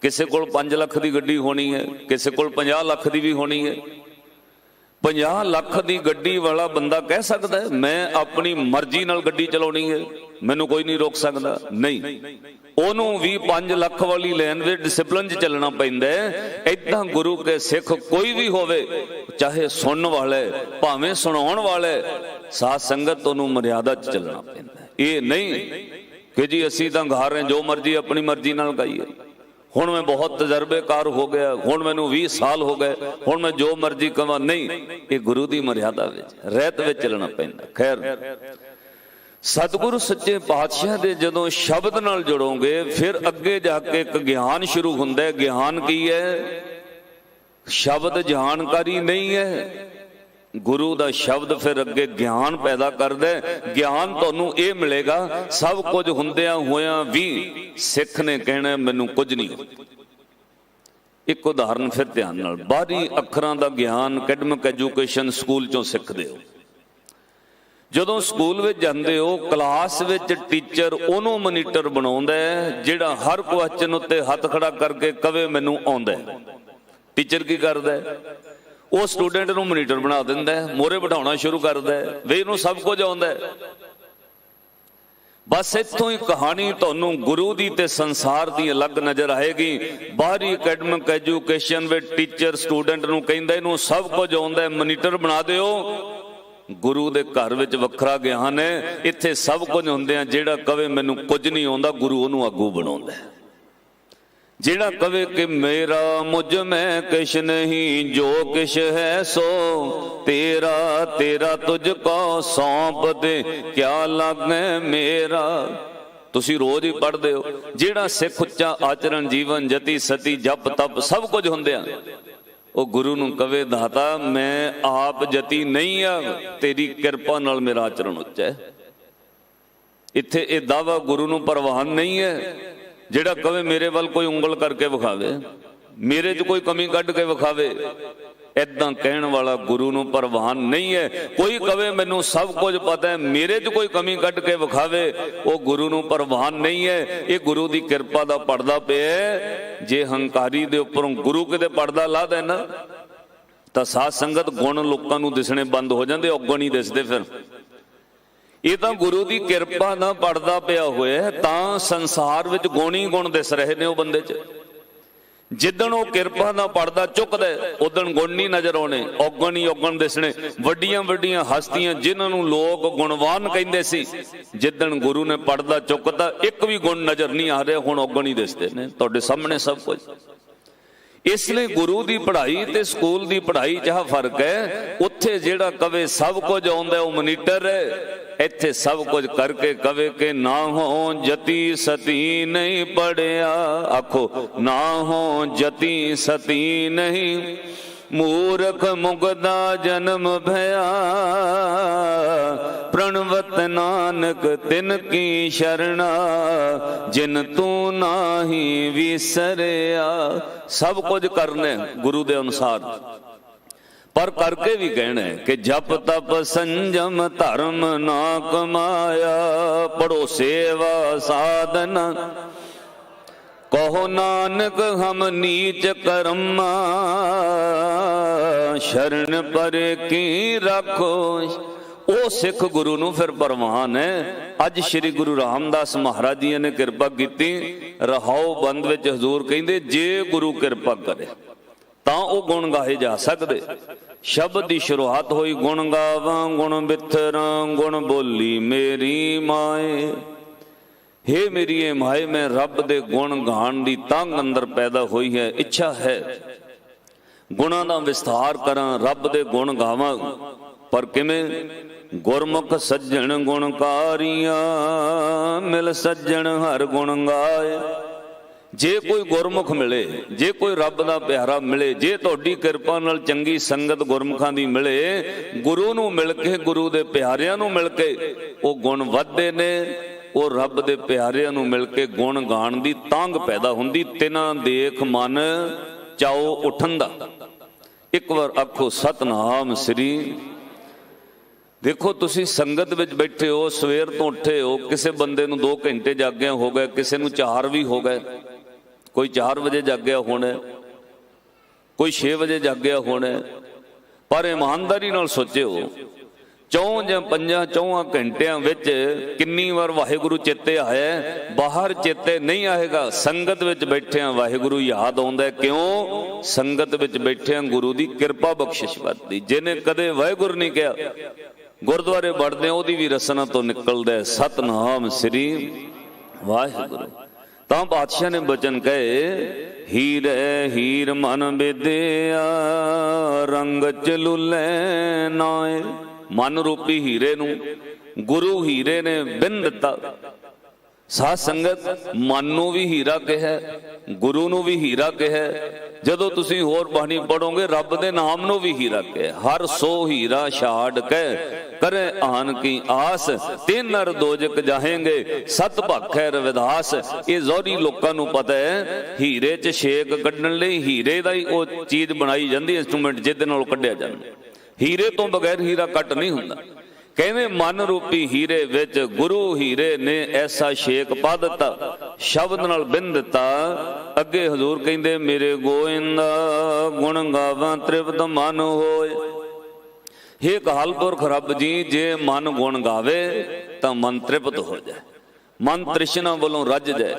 ਕਿਸੇ ਕੋਲ 5 ਲੱਖ ਦੀ ਗੱਡੀ ਹੋਣੀ ਹੈ, ਕਿਸੇ ਕੋਲ 50 ਲੱਖ ਦੀ ਵੀ ਹੋਣੀ ਹੈ। 50 ਲੱਖ ਦੀ ਗੱਡੀ ਵਾਲਾ ਬੰਦਾ ਕਹਿ ਸਕਦਾ ਹੈ ਮੈਂ ਆਪਣੀ ਮਰਜ਼ੀ ਨਾਲ ਗੱਡੀ ਚਲਾਉਣੀ ਹੈ, ਮੈਨੂੰ ਕੋਈ ਨਹੀਂ ਰੋਕ ਸਕਦਾ? ਨਹੀਂ, ਉਹਨੂੰ ਵੀ 5 ਲੱਖ ਵਾਲੀ ਲਾਈਨ ਦੇ ਡਿਸਪਲਿਨ 'ਚ ਚੱਲਣਾ ਪੈਂਦਾ ਹੈ। ਏਦਾਂ ਗੁਰੂ ਕੇ ਸਿੱਖ ਕੋਈ ਵੀ ਹੋਵੇ, ਚਾਹੇ ਸੁਣਨ ਵਾਲੇ ਭਾਵੇਂ ਸੁਣਾਉਣ ਵਾਲੇ, ਸਾਧ ਸੰਗਤ ਉਹਨੂੰ ਮਰਿਆਦਾ 'ਚ ਚੱਲਣਾ ਪੈਂਦਾ। ਇਹ ਨਹੀਂ ਕਿ ਜੀ ਅਸੀਂ ਤਾਂ ਗਾ ਰਹੇ ਜੋ ਮਰਜ਼ੀ ਆਪਣੀ ਮਰਜ਼ੀ ਨਾਲ ਗਾਈਏ, ਹੁਣ ਮੈਂ ਬਹੁਤ ਤਜਰਬੇਕਾਰ ਹੋ ਗਿਆ, ਹੁਣ ਮੈਨੂੰ 20 ਸਾਲ ਹੋ ਗਏ, ਹੁਣ ਮੈਂ ਜੋ ਮਰਜ਼ੀ ਕਵਾਂ। ਨਹੀਂ, ਇਹ ਗੁਰੂ ਦੀ ਮਰਿਆਦਾ ਵਿੱਚ ਰਹਿਤ ਵਿੱਚ ਚੱਲਣਾ ਪੈਂਦਾ। ਖੈਰ, ਸਤਿਗੁਰੂ ਸੱਚੇ ਪਾਤਸ਼ਾਹ ਦੇ ਜਦੋਂ ਸ਼ਬਦ ਨਾਲ ਜੁੜੋਗੇ, ਫਿਰ ਅੱਗੇ ਜਾ ਕੇ ਇੱਕ ਗਿਆਨ ਸ਼ੁਰੂ ਹੁੰਦਾ ਹੈ। ਗਿਆਨ ਕੀ ਹੈ? ਸ਼ਬਦ ਜਾਣਕਾਰੀ ਨਹੀਂ ਹੈ, ਗੁਰੂ ਦਾ ਸ਼ਬਦ ਫਿਰ ਅੱਗੇ ਗਿਆਨ ਪੈਦਾ ਕਰਦਾ ਹੈ। ਗਿਆਨ ਤੁਹਾਨੂੰ ਇਹ ਮਿਲੇਗਾ, ਸਭ ਕੁਝ ਹੁੰਦਿਆਂ ਹੋਇਆਂ ਵੀ ਸਿੱਖ ਨੇ ਕਹਿਣਾ ਮੈਨੂੰ ਕੁਝ ਨਹੀਂ। ਇੱਕ ਉਦਾਹਰਨ ਫਿਰ ਧਿਆਨ ਨਾਲ, ਬਾਹਰੀ ਅੱਖਰਾਂ ਦਾ ਗਿਆਨ ਅਕੈਡਮਿਕ ਐਜੂਕੇਸ਼ਨ ਸਕੂਲ ਚੋਂ ਸਿੱਖਦੇ ਹੋ। ਜਦੋਂ ਸਕੂਲ ਵਿੱਚ ਜਾਂਦੇ ਹੋ, ਕਲਾਸ ਵਿੱਚ ਟੀਚਰ ਉਹਨੂੰ ਮੋਨੀਟਰ ਬਣਾਉਂਦਾ ਹੈ ਜਿਹੜਾ ਹਰ ਕੁਐਸਚਨ ਉੱਤੇ ਹੱਥ ਖੜਾ ਕਰਕੇ ਕਵੇ ਮੈਨੂੰ ਆਉਂਦਾ ਹੈ। ਟੀਚਰ ਕੀ ਕਰਦਾ ਹੈ? ਉਹ ਸਟੂਡੈਂਟ ਨੂੰ ਮੋਨੀਟਰ ਬਣਾ ਦਿੰਦਾ ਹੈ, ਮੋਹਰੇ ਬਿਠਾਉਣਾ ਸ਼ੁਰੂ ਕਰਦਾ ਹੈ, ਵੀ ਇਹਨੂੰ ਸਭ ਕੁਝ ਆਉਂਦਾ ਹੈ। ਬਸ ਇੱਥੋਂ ਹੀ ਕਹਾਣੀ ਤੁਹਾਨੂੰ ਗੁਰੂ ਦੀ ਤੇ ਸੰਸਾਰ ਦੀ ਅਲੱਗ ਨਜ਼ਰ ਆਏਗੀ। ਬਾਹਰੀ ਅਕੈਡਮਿਕ ਐਜੂਕੇਸ਼ਨ ਵਿੱਚ ਟੀਚਰ ਸਟੂਡੈਂਟ ਨੂੰ ਕਹਿੰਦਾ ਇਹਨੂੰ ਸਭ ਕੁਝ ਆਉਂਦਾ ਹੈ, ਮੋਨੀਟਰ ਬਣਾ ਦਿਓ। ਗੁਰੂ ਦੇ ਘਰ ਵਿੱਚ ਵੱਖਰਾ ਗਿਆਨ ਹੈ, ਇੱਥੇ ਸਭ ਕੁਝ ਹੁੰਦਿਆਂ ਜਿਹੜਾ ਕਵੇ ਮੈਨੂੰ ਕੁਝ ਨਹੀਂ ਆਉਂਦਾ, ਗੁਰੂ ਉਹਨੂੰ ਆਗੂ ਬਣਾਉਂਦਾ ਹੈ। ਜਿਹੜਾ ਕਵੇ ਕਿ ਮੇਰਾ ਮੁਝ ਮੈਂ ਕਿਛ ਨਹੀਂ, ਜੋ ਕਿਛ ਹੈ ਸੋ ਤੇਰਾ, ਤੇਰਾ ਤੁਝ ਕੋ ਸੌਂਪ ਦੇ, ਕਿਆ ਲਾਗੇ ਮੇਰਾ। ਤੁਸੀਂ ਰੋਜ਼ ਹੀ ਪੜ੍ਹਦੇ ਹੋ, ਜਿਹੜਾ ਸਿੱਖ ਉੱਚਾ ਆਚਰਣ ਜੀਵਨ ਜਤੀ ਸਤੀ ਜਪ ਤਪ ਸਭ ਕੁਝ ਹੁੰਦਿਆਂ ਉਹ ਗੁਰੂ ਨੂੰ ਕਵੇ ਦਾਤਾ ਮੈਂ ਆਪ ਜਤੀ ਨਹੀਂ ਆ, ਤੇਰੀ ਕਿਰਪਾ ਨਾਲ ਮੇਰਾ ਆਚਰਣ ਉੱਚਾ ਹੈ। ਇੱਥੇ ਇਹ ਦਾਵਾ ਗੁਰੂ ਨੂੰ ਪ੍ਰਵਾਨ ਨਹੀਂ ਹੈ। ਜਿਹੜਾ ਕਵੇ ਮੇਰੇ ਵੱਲ ਕੋਈ ਉਂਗਲ ਕਰਕੇ ਵਿਖਾਵੇ, ਮੇਰੇ 'ਚ ਕੋਈ ਕਮੀ ਕੱਢ ਕੇ ਵਿਖਾਵੇ, ਏਦਾਂ ਕਹਿਣ ਵਾਲਾ ਗੁਰੂ ਨੂੰ ਪ੍ਰਵਾਨ ਨਹੀਂ ਹੈ। ਕੋਈ ਕਵੇ ਮੈਨੂੰ ਸਭ ਕੁਝ ਪਤਾ ਹੈ, ਮੇਰੇ 'ਚ ਕੋਈ ਕਮੀ ਕੱਢ ਕੇ ਵਿਖਾਵੇ, ਉਹ ਗੁਰੂ ਨੂੰ ਪ੍ਰਵਾਨ ਨਹੀਂ ਹੈ। ਇਹ ਗੁਰੂ ਦੀ ਕਿਰਪਾ ਦਾ ਪਰਦਾ ਪਿਆ। ਜੇ ਹੰਕਾਰੀ ਦੇ ਉੱਪਰੋਂ ਗੁਰੂ ਕਿਤੇ ਪਰਦਾ ਲਾ ਦੇਣਾ ਤਾਂ ਸਾਧ ਸੰਗਤ ਗੁਣ ਲੋਕਾਂ ਨੂੰ ਦਿਸਣੇ ਬੰਦ ਹੋ ਜਾਂਦੇ, ਔਗਣ ਹੀ ਦਿਸਦੇ। ਫਿਰ ਇਹ ਤਾਂ ਗੁਰੂ ਦੀ ਕਿਰਪਾ ਨਾਲ ਪਰਦਾ ਪਿਆ ਹੋਇਆ, ਤਾਂ ਸੰਸਾਰ ਵਿੱਚ ਗੁਣ ਹੀ ਗੁਣ ਦਿਸ ਰਹੇ ਨੇ ਉਹ ਬੰਦੇ 'ਚ। ਜਿੱਦਣ ਉਹ ਕਿਰਪਾ ਨਾਲ ਪਰਦਾ ਚੁੱਕਦਾ ਉਦਣ ਗੁਣ ਨਹੀਂ ਨਜ਼ਰ ਆਉਣੇ, ਔਗਣ ਹੀ ਔਗਣ ਦਿਸਣੇ। ਵੱਡੀਆਂ ਵੱਡੀਆਂ ਹਸਤੀਆਂ ਜਿਨ੍ਹਾਂ ਨੂੰ ਲੋਕ ਗੁਣਵਾਨ ਕਹਿੰਦੇ ਸੀ, ਜਿੱਦਣ ਗੁਰੂ ਨੇ ਪਰਦਾ ਚੁੱਕਤਾ ਇੱਕ ਵੀ ਗੁਣ ਨਜ਼ਰ ਨਹੀਂ ਆ ਰਿਹਾ, ਹੁਣ ਔਗਣ ਹੀ ਦਿਸਦੇ ਨੇ ਤੁਹਾਡੇ ਸਾਹਮਣੇ ਸਭ ਕੁਝ। ਇਸ ਲਈ ਗੁਰੂ ਦੀ ਪੜ੍ਹਾਈ ਤੇ ਸਕੂਲ ਦੀ ਪੜ੍ਹਾਈ 'ਚ ਆਹ ਫਰਕ ਹੈ। ਉੱਥੇ ਜਿਹੜਾ ਕਵੇ ਸਭ ਕੁਝ ਆਉਂਦਾ ਉਹ ਮੋਨੀਟਰ ਹੈ, ਇੱਥੇ ਸਭ ਕੁਝ ਕਰਕੇ ਕਵੇ ਕਿ ਨਾ ਹੋ ਜਤੀ ਸਤੀ ਨਹੀਂ ਪੜਿਆ। ਆਖੋ ਨਾ ਹੋ ਜਤੀ ਸਤੀ ਨਹੀਂ, ਮੂਰਖ ਮੁਗਦਾ ਜਨਮ ਭਇਆ। ਪ੍ਰਣਵਤ ਨਾਨਕ ਤਿਨ ਕੀ ਸ਼ਰਣਾ, ਜਿਨ ਤੂੰ ਨਾਹੀ ਵਿਸਰਿਆ। ਸਭ ਕੁਝ ਕਰਨੇ ਗੁਰੂ ਦੇ ਅਨੁਸਾਰ, ਪਰ ਕਰਕੇ ਵੀ ਕਹਿਣਾ ਕਿ ਜਪ ਤਪ ਸੰਜਮ ਧਰਮ ਨਾ ਕਮਾਇਆ। ਪੜੋ ਸੇਵਾ ਸਾਧਨਾ, ਕਹੋ ਨਾਨਕ ਹਮ ਨੀਚ ਕਰਮਾ। ਸ਼ਰਨ ਪਰ ਕੀ ਰੱਖੋ। ਉਹ ਸਿੱਖ ਗੁਰੂ ਨੂੰ ਫਿਰ ਪ੍ਰਵਾਨ ਹੈ। ਅੱਜ ਸ੍ਰੀ ਗੁਰੂ ਰਾਮਦਾਸ ਮਹਾਰਾਜ ਜੀ ਨੇ ਕਿਰਪਾ ਕੀਤੀ। ਰਹਾਉ ਬੰਦ ਵਿੱਚ ਹਜ਼ੂਰ ਕਹਿੰਦੇ ਜੇ ਗੁਰੂ ਕਿਰਪਾ ਕਰੇ ਤਾਂ ਉਹ ਗੁਣ ਗਾਏ ਜਾ ਸਕਦੇ। ਸ਼ਬਦ ਦੀ ਸ਼ੁਰੂਆਤ ਹੋਈ ਗੁਣ ਗਾਵਾਂ ਗੁਣ ਬਿਥਰਾਂ, ਗੁਣ ਬੋਲੀ ਮੇਰੀ ਮਾਏ। ਹੇ ਮੇਰੀਏ ਮਾਏ, ਮੈਂ ਰੱਬ ਦੇ ਗੁਣ ਗਾਣ ਦੀ ਤੰਗ ਅੰਦਰ ਪੈਦਾ ਹੋਈ ਹੈ, ਇੱਛਾ ਹੈ ਗੁਣਾਂ ਦਾ ਵਿਸਥਾਰ ਕਰਾਂ, ਰੱਬ ਦੇ ਗੁਣ ਗਾਵਾਂ। ਪਰ ਕਿਵੇਂ? ਗੁਰਮੁਖ ਸੱਜਣ ਗੁਣਕਾਰੀਆਂ, ਮਿਲ ਸੱਜਣ ਹਰ ਗੁਣ ਗਾਏ। ਜੇ ਕੋਈ ਗੁਰਮੁਖ ਮਿਲੇ, ਜੇ ਕੋਈ ਰੱਬ ਦਾ ਪਿਆਰਾ ਮਿਲੇ, ਜੇ ਤੁਹਾਡੀ ਕਿਰਪਾ ਨਾਲ ਚੰਗੀ ਸੰਗਤ ਗੁਰਮੁਖਾਂ ਦੀ ਮਿਲੇ, ਗੁਰੂ ਨੂੰ ਮਿਲ ਕੇ, ਗੁਰੂ ਦੇ ਪਿਆਰਿਆਂ ਨੂੰ ਮਿਲ ਕੇ ਉਹ ਗੁਣ ਵੱਧਦੇ ਨੇ। ਉਹ ਰੱਬ ਦੇ ਪਿਆਰਿਆਂ ਨੂੰ ਮਿਲ ਕੇ ਗੁਣ ਗਾਣ ਦੀ ਤਾਂਘ ਪੈਦਾ ਹੁੰਦੀ। ਤਿਨਾਂ ਦੇਖ ਮਨ ਚਾਓ ਉਠਣ ਦਾ। ਇੱਕ ਵਾਰ ਆਖੋ ਸਤਨਾਮ ਸ੍ਰੀ। ਦੇਖੋ ਤੁਸੀਂ ਸੰਗਤ ਵਿੱਚ ਬੈਠੇ ਹੋ, ਸਵੇਰ ਤੋਂ ਉੱਠੇ ਹੋ, ਕਿਸੇ ਬੰਦੇ ਨੂੰ 2 ਘੰਟੇ ਜਾਗਿਆ ਹੋ ਗਏ, ਕਿਸੇ ਨੂੰ 4 ਵੀ ਹੋ ਗਏ, ਕੋਈ 4 ਵਜੇ ਜਾਗਿਆ ਹੋਣਾ, ਕੋਈ 6 ਵਜੇ ਜਾਗਿਆ ਹੋਣਾ। ਪਰ ਇਮਾਨਦਾਰੀ ਨਾਲ ਸੋਚਿਓ 4 ਜਾਂ 5 4 ਘੰਟਿਆਂ ਵਿੱਚ ਕਿੰਨੀ ਵਾਰ ਵਾਹਿਗੁਰੂ ਚੇਤੇ ਆਇਆ? ਬਾਹਰ ਚੇਤੇ ਨਹੀਂ ਆਏਗਾ, ਸੰਗਤ ਵਿੱਚ ਬੈਠਿਆਂ ਵਾਹਿਗੁਰੂ ਯਾਦ ਆਉਂਦਾ। ਕਿਉਂ? ਸੰਗਤ ਵਿੱਚ ਬੈਠਿਆਂ ਗੁਰੂ ਦੀ ਕਿਰਪਾ ਬਖਸ਼ਿਸ਼ ਵੱਧਦੀ। ਜਿਹਨੇ ਕਦੇ ਵਾਹਿਗੁਰੂ ਨਹੀਂ ਕਿਹਾ, ਗੁਰਦੁਆਰੇ ਵੜਦੇ ਉਹਦੀ ਵੀ ਰਸਨਾ ਤੋਂ ਨਿਕਲਦਾ ਸਤਨਾਮ ਸ੍ਰੀ ਵਾਹਿਗੁਰੂ। ਤਾਂ ਬਾਦਸ਼ਾਹ ਨੇ ਬਚਨ ਕਹੇ ਹੀਰੇ ਹੀਰ ਮਨ ਵਿਦਿਆ, ਰੰਗ ਚਲੁਲੇ ਨਾਏ। ਮਨ ਰੂਪੀ ਹੀਰੇ ਨੂੰ ਗੁਰੂ ਹੀਰੇ ਨੇ ਬਿੰਨ ਦਿੱਤਾ। ਸਾਧ ਸੰਗਤ, ਮਨ ਨੂੰ ਵੀ ਹੀਰਾ ਕਿਹਾ, ਗੁਰੂ ਨੂੰ ਵੀ ਹੀਰਾ ਕਿਹਾ। ਜਦੋਂ ਤੁਸੀਂ ਹੋਰ ਬਾਣੀ ਪੜੋਗੇ, ਰੱਬ ਦੇ ਨਾਮ ਨੂੰ ਵੀ ਹੀਰਾ ਕਿਹਾ। ਹਰ ਸੋ ਹੀਰਾ ਛਾੜ ਕੇ ਕਰੇ ਆਨ ਕੀ ਆਸ, ਤਿੰਨ ਨਰ ਦੋਜਕ ਜਾਹੇਂਗੇ ਸਤ ਭਾਖੈ ਰਵਿਦਾਸ। ਇਹ ਜ਼ੋਰੀ ਲੋਕਾਂ ਨੂੰ ਪਤਾ ਹੈ, ਹੀਰੇ 'ਚ ਛੇਕ ਕੱਢਣ ਲਈ ਹੀਰੇ ਦਾ ਹੀ ਉਹ ਚੀਜ਼ ਬਣਾਈ ਜਾਂਦੀ, ਇੰਸਟਰੂਮੈਂਟ ਜਿਹਦੇ ਨਾਲ ਕੱਢਿਆ ਜਾਂਦਾ। ਹੀਰੇ ਤੋਂ ਬਗੈਰ ਹੀਰਾ ਕੱਟ ਨਹੀਂ ਹੁੰਦਾ। ਕਹਿੰਦੇ ਮਨ ਰੂਪੀ ਹੀਰੇ ਵਿੱਚ ਗੁਰੂ ਹੀਰੇ ਨੇ ਐਸਾ ਛੇਕ ਪਾ ਦਿੱਤਾ, ਸ਼ਬਦ ਨਾਲ ਬਿੰਨ ਦਿੱਤਾ। ਅੱਗੇ ਹਜ਼ੂਰ ਕਹਿੰਦੇ ਮੇਰੇ ਗੋਇੰਦਾ ਗੁਣ ਗਾਵਾਂ ਤ੍ਰਿਪਤ ਮਨ ਹੋਏ। ਹੇ ਅਕਾਲ ਪੁਰਖ ਰੱਬ ਜੀ, ਜੇ ਮਨ ਗੁਣ ਗਾਵੇ ਤਾਂ ਮਨ ਤ੍ਰਿਪਤ ਹੋ ਜਾਏ, ਮਨ ਤ੍ਰਿਸ਼ਨਾ ਵੱਲੋਂ ਰੱਜ ਜਾਏ,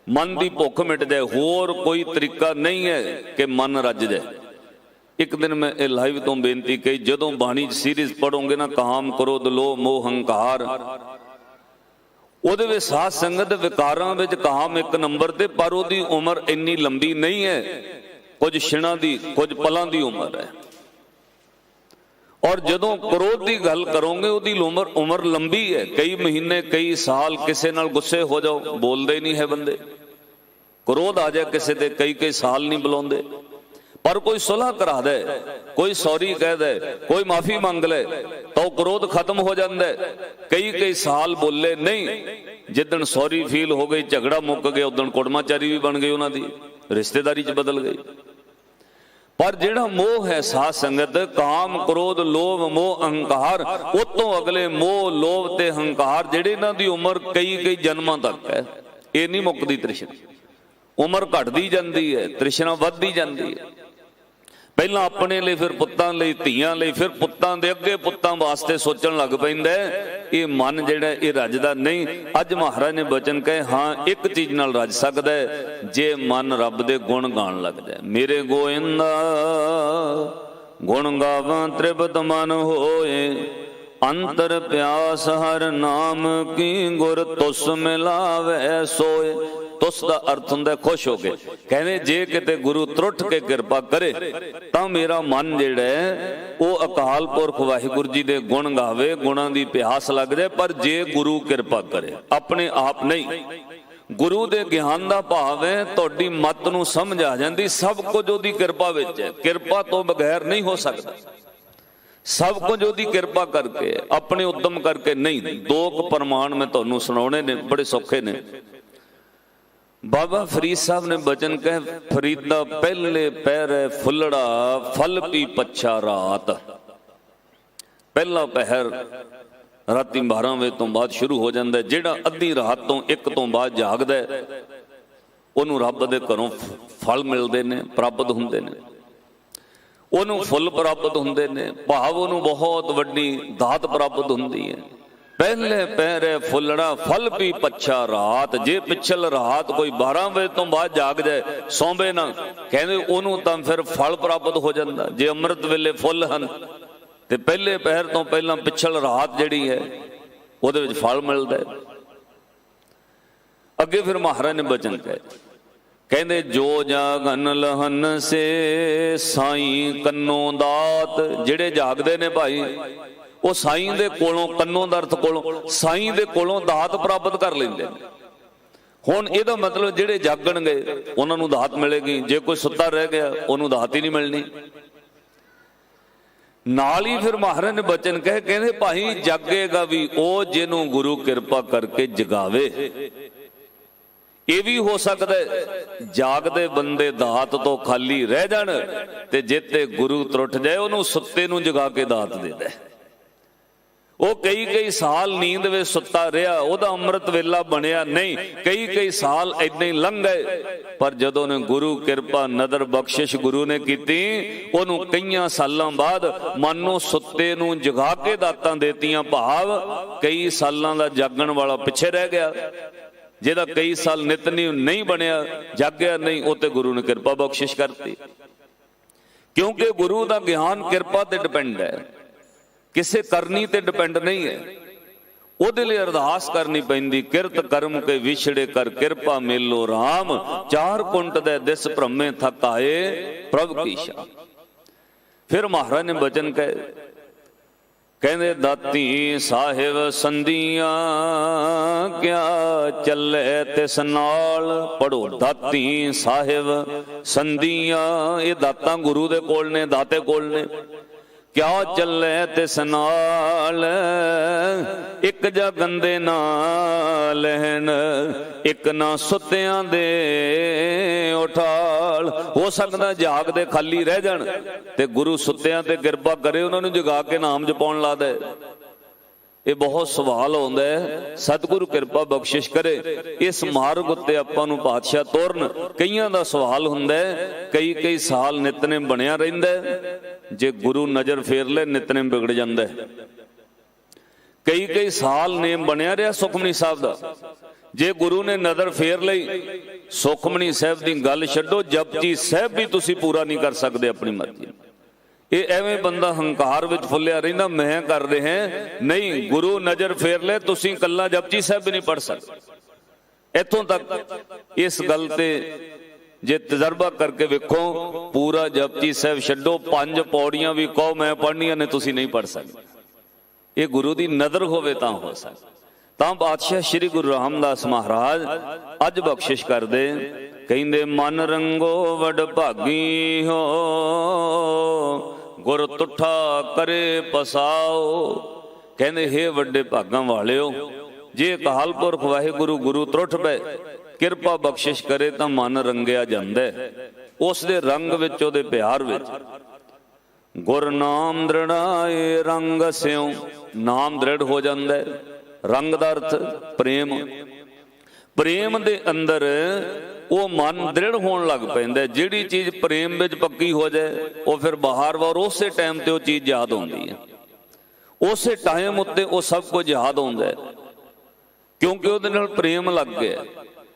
ਮਨ ਦੀ ਭੁੱਖ ਮਿਟ ਜਾਏ। ਹੋਰ ਕੋਈ ਤਰੀਕਾ ਨਹੀਂ ਹੈ ਕਿ ਮਨ ਰੱਜ ਜਾਏ। ਇੱਕ ਦਿਨ ਮੈਂ ਇਹ ਲਾਈਵ ਤੋਂ ਬੇਨਤੀ ਕਹੀ, ਜਦੋਂ ਬਾਣੀ ਸੀਰੀਜ਼ ਪੜੋਗੇ ਨਾ, ਕਾਮ ਕ੍ਰੋਧ ਲੋਭ ਮੋਹ ਹੰਕਾਰ, ਉਹਦੇ ਵਿੱਚ ਸਾਧ ਸੰਗਤ ਵਿਕਾਰਾਂ ਵਿੱਚ ਕਾਮ 1 ਨੰਬਰ ਤੇ, ਪਰ ਉਹਦੀ ਉਮਰ ਇੰਨੀ ਲੰਬੀ ਨਹੀਂ ਹੈ। ਕੁਝ ਛਿਣਾਂ ਦੀ, ਕੁਝ ਪਲਾਂ ਦੀ ਉਮਰ ਹੈ। ਔਰ ਜਦੋਂ ਕ੍ਰੋਧ ਦੀ ਗੱਲ ਕਰੋਗੇ, ਉਹਦੀ ਉਮਰ ਲੰਬੀ ਹੈ। ਕਈ ਮਹੀਨੇ, ਕਈ ਸਾਲ। ਕਿਸੇ ਨਾਲ ਗੁੱਸੇ ਹੋ ਜਾਓ, ਬੋਲਦੇ ਨਹੀਂ ਹੈ ਬੰਦੇ। ਕ੍ਰੋਧ ਆ ਜਾਏ ਕਿਸੇ ਤੇ, ਕਈ ਸਾਲ ਨਹੀਂ ਬੁਲਾਉਂਦੇ। ਪਰ ਕੋਈ ਸੁਲਹ ਕਰਾ ਦੇ, ਕੋਈ ਸੌਰੀ ਕਹਿ ਦੇ, ਕੋਈ ਮਾਫੀ ਮੰਗ ਲੈ, ਤਾਂ ਉਹ ਕ੍ਰੋਧ ਖਤਮ ਹੋ ਜਾਂਦਾ। ਕਈ ਸਾਲ ਬੋਲੇ ਨਹੀਂ, ਜਿੱਦਣ ਸੌਰੀ ਫੀਲ ਹੋ ਗਈ, ਝਗੜਾ ਮੁੱਕ ਗਿਆ, ਉਦਣ ਕੁੜਮਾਚਾਰੀ ਵੀ ਬਣ ਗਈ, ਉਹਨਾਂ ਦੀ ਰਿਸ਼ਤੇਦਾਰੀ 'ਚ ਬਦਲ ਗਈ। ਪਰ ਜਿਹੜਾ ਮੋਹ ਹੈ ਸਾਧ ਸੰਗਤ, ਕਾਮ ਕ੍ਰੋਧ ਲੋਭ ਮੋਹ ਅਹੰਕਾਰ, ਉਹ ਤੋਂ ਅਗਲੇ ਮੋਹ ਲੋਭ ਤੇ ਹੰਕਾਰ, ਜਿਹੜੇ ਇਹਨਾਂ ਦੀ ਉਮਰ ਕਈ ਜਨਮਾਂ ਤੱਕ ਹੈ। ਇਹ ਨਹੀਂ ਮੁੱਕਦੀ ਤ੍ਰਿਸ਼ਨਾ। ਉਮਰ ਘਟਦੀ ਜਾਂਦੀ ਹੈ, ਤ੍ਰਿਸ਼ਨਾ ਵੱਧਦੀ ਜਾਂਦੀ ਹੈ। ਪਹਿਲਾਂ ਆਪਣੇ ਲਈ, ਫਿਰ ਪੁੱਤਾਂ ਲਈ, ਧੀਆਂ ਲਈ, ਫਿਰ ਪੁੱਤਾਂ ਦੇ ਅੱਗੇ ਪੁੱਤਾਂ ਵਾਸਤੇ ਸੋਚਣ ਲੱਗ ਪੈਂਦਾ। ਇਹ ਮਨ ਜਿਹੜਾ ਇਹ ਰੱਜਦਾ ਨਹੀਂ। ਅੱਜ ਮਹਾਰਾਜ ਨੇ ਬਚਨ ਕਹੇ, ਹਾਂ ਇੱਕ ਚੀਜ਼ ਨਾਲ ਰੱਜ ਸਕਦਾ, ਜੇ ਮਨ ਰੱਬ ਦੇ ਗੁਣ ਗਾਣ ਲੱਗ ਜਾਏ। ਮੇਰੇ ਗੋਇੰਦਾ ਗੁਣ ਗਾਵਾਂ ਤ੍ਰਿਪਤ ਮਨ ਹੋਏ, ਅੰਤਰ ਪਿਆਸ ਹਰ ਨਾਮ ਕੀ, ਗੁਰ ਤੁਸ ਮਿਲਾਵੇ ਸੋਏ। तुस दा अर्थ हुंदा खुश हो के। कहने जे किते गुरु त्रुट के कृपा करे तां मेरा मन जिहड़ा है वो अकाल पुरख वाहिगुरू जी दे गुण गावे, गुणां दी प्यास लग जाए। पर जे गुरु कृपा करे, अपने आप नहीं। गुरु दे ज्ञान दा भाव है तुहाडी मत नूं समझ आ जांदी सब कुछ ओदी किरपा विच है, किरपा तो बगैर नहीं हो सकदा। सब कुछ ओदी किरपा करके, अपने उद्यम करके नहीं। दो प्रमाण मैं तुहानूं सुणाउणे ने, बड़े सौखे ने। बाबा फरीद साहब ने बचन कहे, फरीदा पहले पैरे फुलड़ा फल पी पच्छा रात। पहला पहर राती 12 वजे तो बाद शुरू हो जाता है। जिहड़ा अद्धी रात तो 1 तो बाद जागदा है उहनूं रब दे घरों फल मिलदे ने, प्राप्त हुंदे ने, उहनूं फुल प्राप्त हुंदे ने, भाव उहनूं बहुत वड्डी दात प्राप्त हुंदी है। पहले पैरे फुलड़ा फल पी पच्छा रात। जे पिछल रात कोई 12 वजे तो बाद जाग जाए, सौंबे ना, कहंदे उहनूं तां फिर फल प्राप्त हो जांदा। जे अमृत वेले फुल हन ते पहले पहर तो पहला पिछल रात जिहड़ी है उहदे विच फल मिलदा है। अगे फिर महाराज ने बचन कहे, कहंदे जो जागन लहन से साईं कन्नो दात। जिहड़े जागदे ने भाई वो साईं दे कोलों, कन्नों दा अर्थ कोलों, साईं दे कोलों दात प्राप्त कर लैंदे ने। हुण इहदा मतलब जिहड़े जागणगे उहनां नूं दात मिलेगी, जे कोई सुत्ता रह गया उहनूं दात ही नहीं मिलनी। नाल ही फिर महाराज ने बचन कहे, कहंदे भाई जागेगा भी वो जिन्हों गुरु कृपा करके जगावे। ये भी हो सकता है जागदे बंदे दात तो खाली रह जाण ते जिते गुरु त्रुट जाए उन्होंने सुत्ते नूं जगा के दात दे दे। वो कई कई साल नींद में सुत्ता रहा, ओदा अमृत वेला बनया नहीं, कई कई साल इदां ही लंघ गए। पर जदों ने गुरु कृपा नदर बख्शिश गुरु ने कीती, ओनू कई सालों बाद मानो सुत्ते नूं जगा के दातां देतियां। भाव कई सालों का जागण वाला पिछे रह गया, जिहदा कई साल नित नहीं बनया, जागया नहीं, उते गुरु ने कृपा बख्शिश करती। क्योंकि गुरु का ज्ञान कृपा ते डिपेंड है, किसी करनी ते डिपेंड नहीं है। उहदे लई अरदास करनी पैंदी, किरत कर्म के विछड़े कर कृपा मेलो राम। चार कुंट दे दिस भ्रमे थक आए प्रभु की शान। फिर महाराज ने बचन कहे, कहंदे दाती साहिब संधियां क्या चले तिस नाल। पढ़ो दाती साहिब संधियां, ये दातां गुरु दे कोल ने, दाते कोल ने। क्या चले तिस नाल, एक जा गंदे ना लहन, एक ना सुत्तियां दे उठाल। हो सकदा जागदे खाली रह जाण ते गुरु सुत्तियां ते किरपा करे, उन्होंने जगा के नाम जपाउण ला दे। ये बहुत सवाल होंदा है, सतगुरु कृपा बख्शिश करे इस मार्ग उत्ते आपां नूं पातशाह तोरन। कईयां दा सवाल हुंदा है, कई कई साल नितनेम बनिया रहिंदा है, जे गुरु नजर फेर ले नितनेम बिगड़ जांदा है। कई कई साल नेम बनिया रहा सुखमनी साहब दा, जे गुरु ने नजर फेर लई सुखमनी साहब दी गल छड्डो, जपजी साहब भी तुसीं पूरा नहीं कर सकदे अपनी मर्जी। ये एवें बंदा हंकार विच फुलिया रहिंदा, मैं कर रहे हैं नहीं, गुरु नजर फेर ले तुसीं कल्ला जपजी साहब भी नहीं पढ़ सकदे। इत्थों तक इस गल ते जे तजर्बा करके वेखो, पूरा जपजी साहब छड्डो, 5 पौड़ियां भी कहो मैं पढ़नियां ने, तुसीं नहीं पढ़ सकदे। ये गुरु दी नजर होवे तां हो सकदा। तां बादशाह श्री गुरु रामदास महाराज अज बख्शिश कर दे, कहंदे मन रंगो वड भागी हो, गुर तुठा करे पसाओ। कहंदे हे वड्डे भागां वालिओ, जे अकाल पुरख वाहिगुरु गुरु त्रुट पए किरपा बख्शिश करे तां मन रंगिया जांदा है, उस दे रंग विच, उहदे प्यार विच। गुर नाम दृढ़ाए रंग स्यों, नाम दृढ़ हो जाता है। रंग दा अर्थ प्रेम, प्रेम दे अंदर वो मन दृढ़ होने लग पैंदा है। जिहड़ी चीज प्रेम विच पक्की हो जाए वो फिर बाहर वार उस टाइम ते वो चीज याद आउंदी है, उस टाइम उत्ते वो सब कुछ याद आउंदा है, क्योंकि उहदे नाल प्रेम लग गया।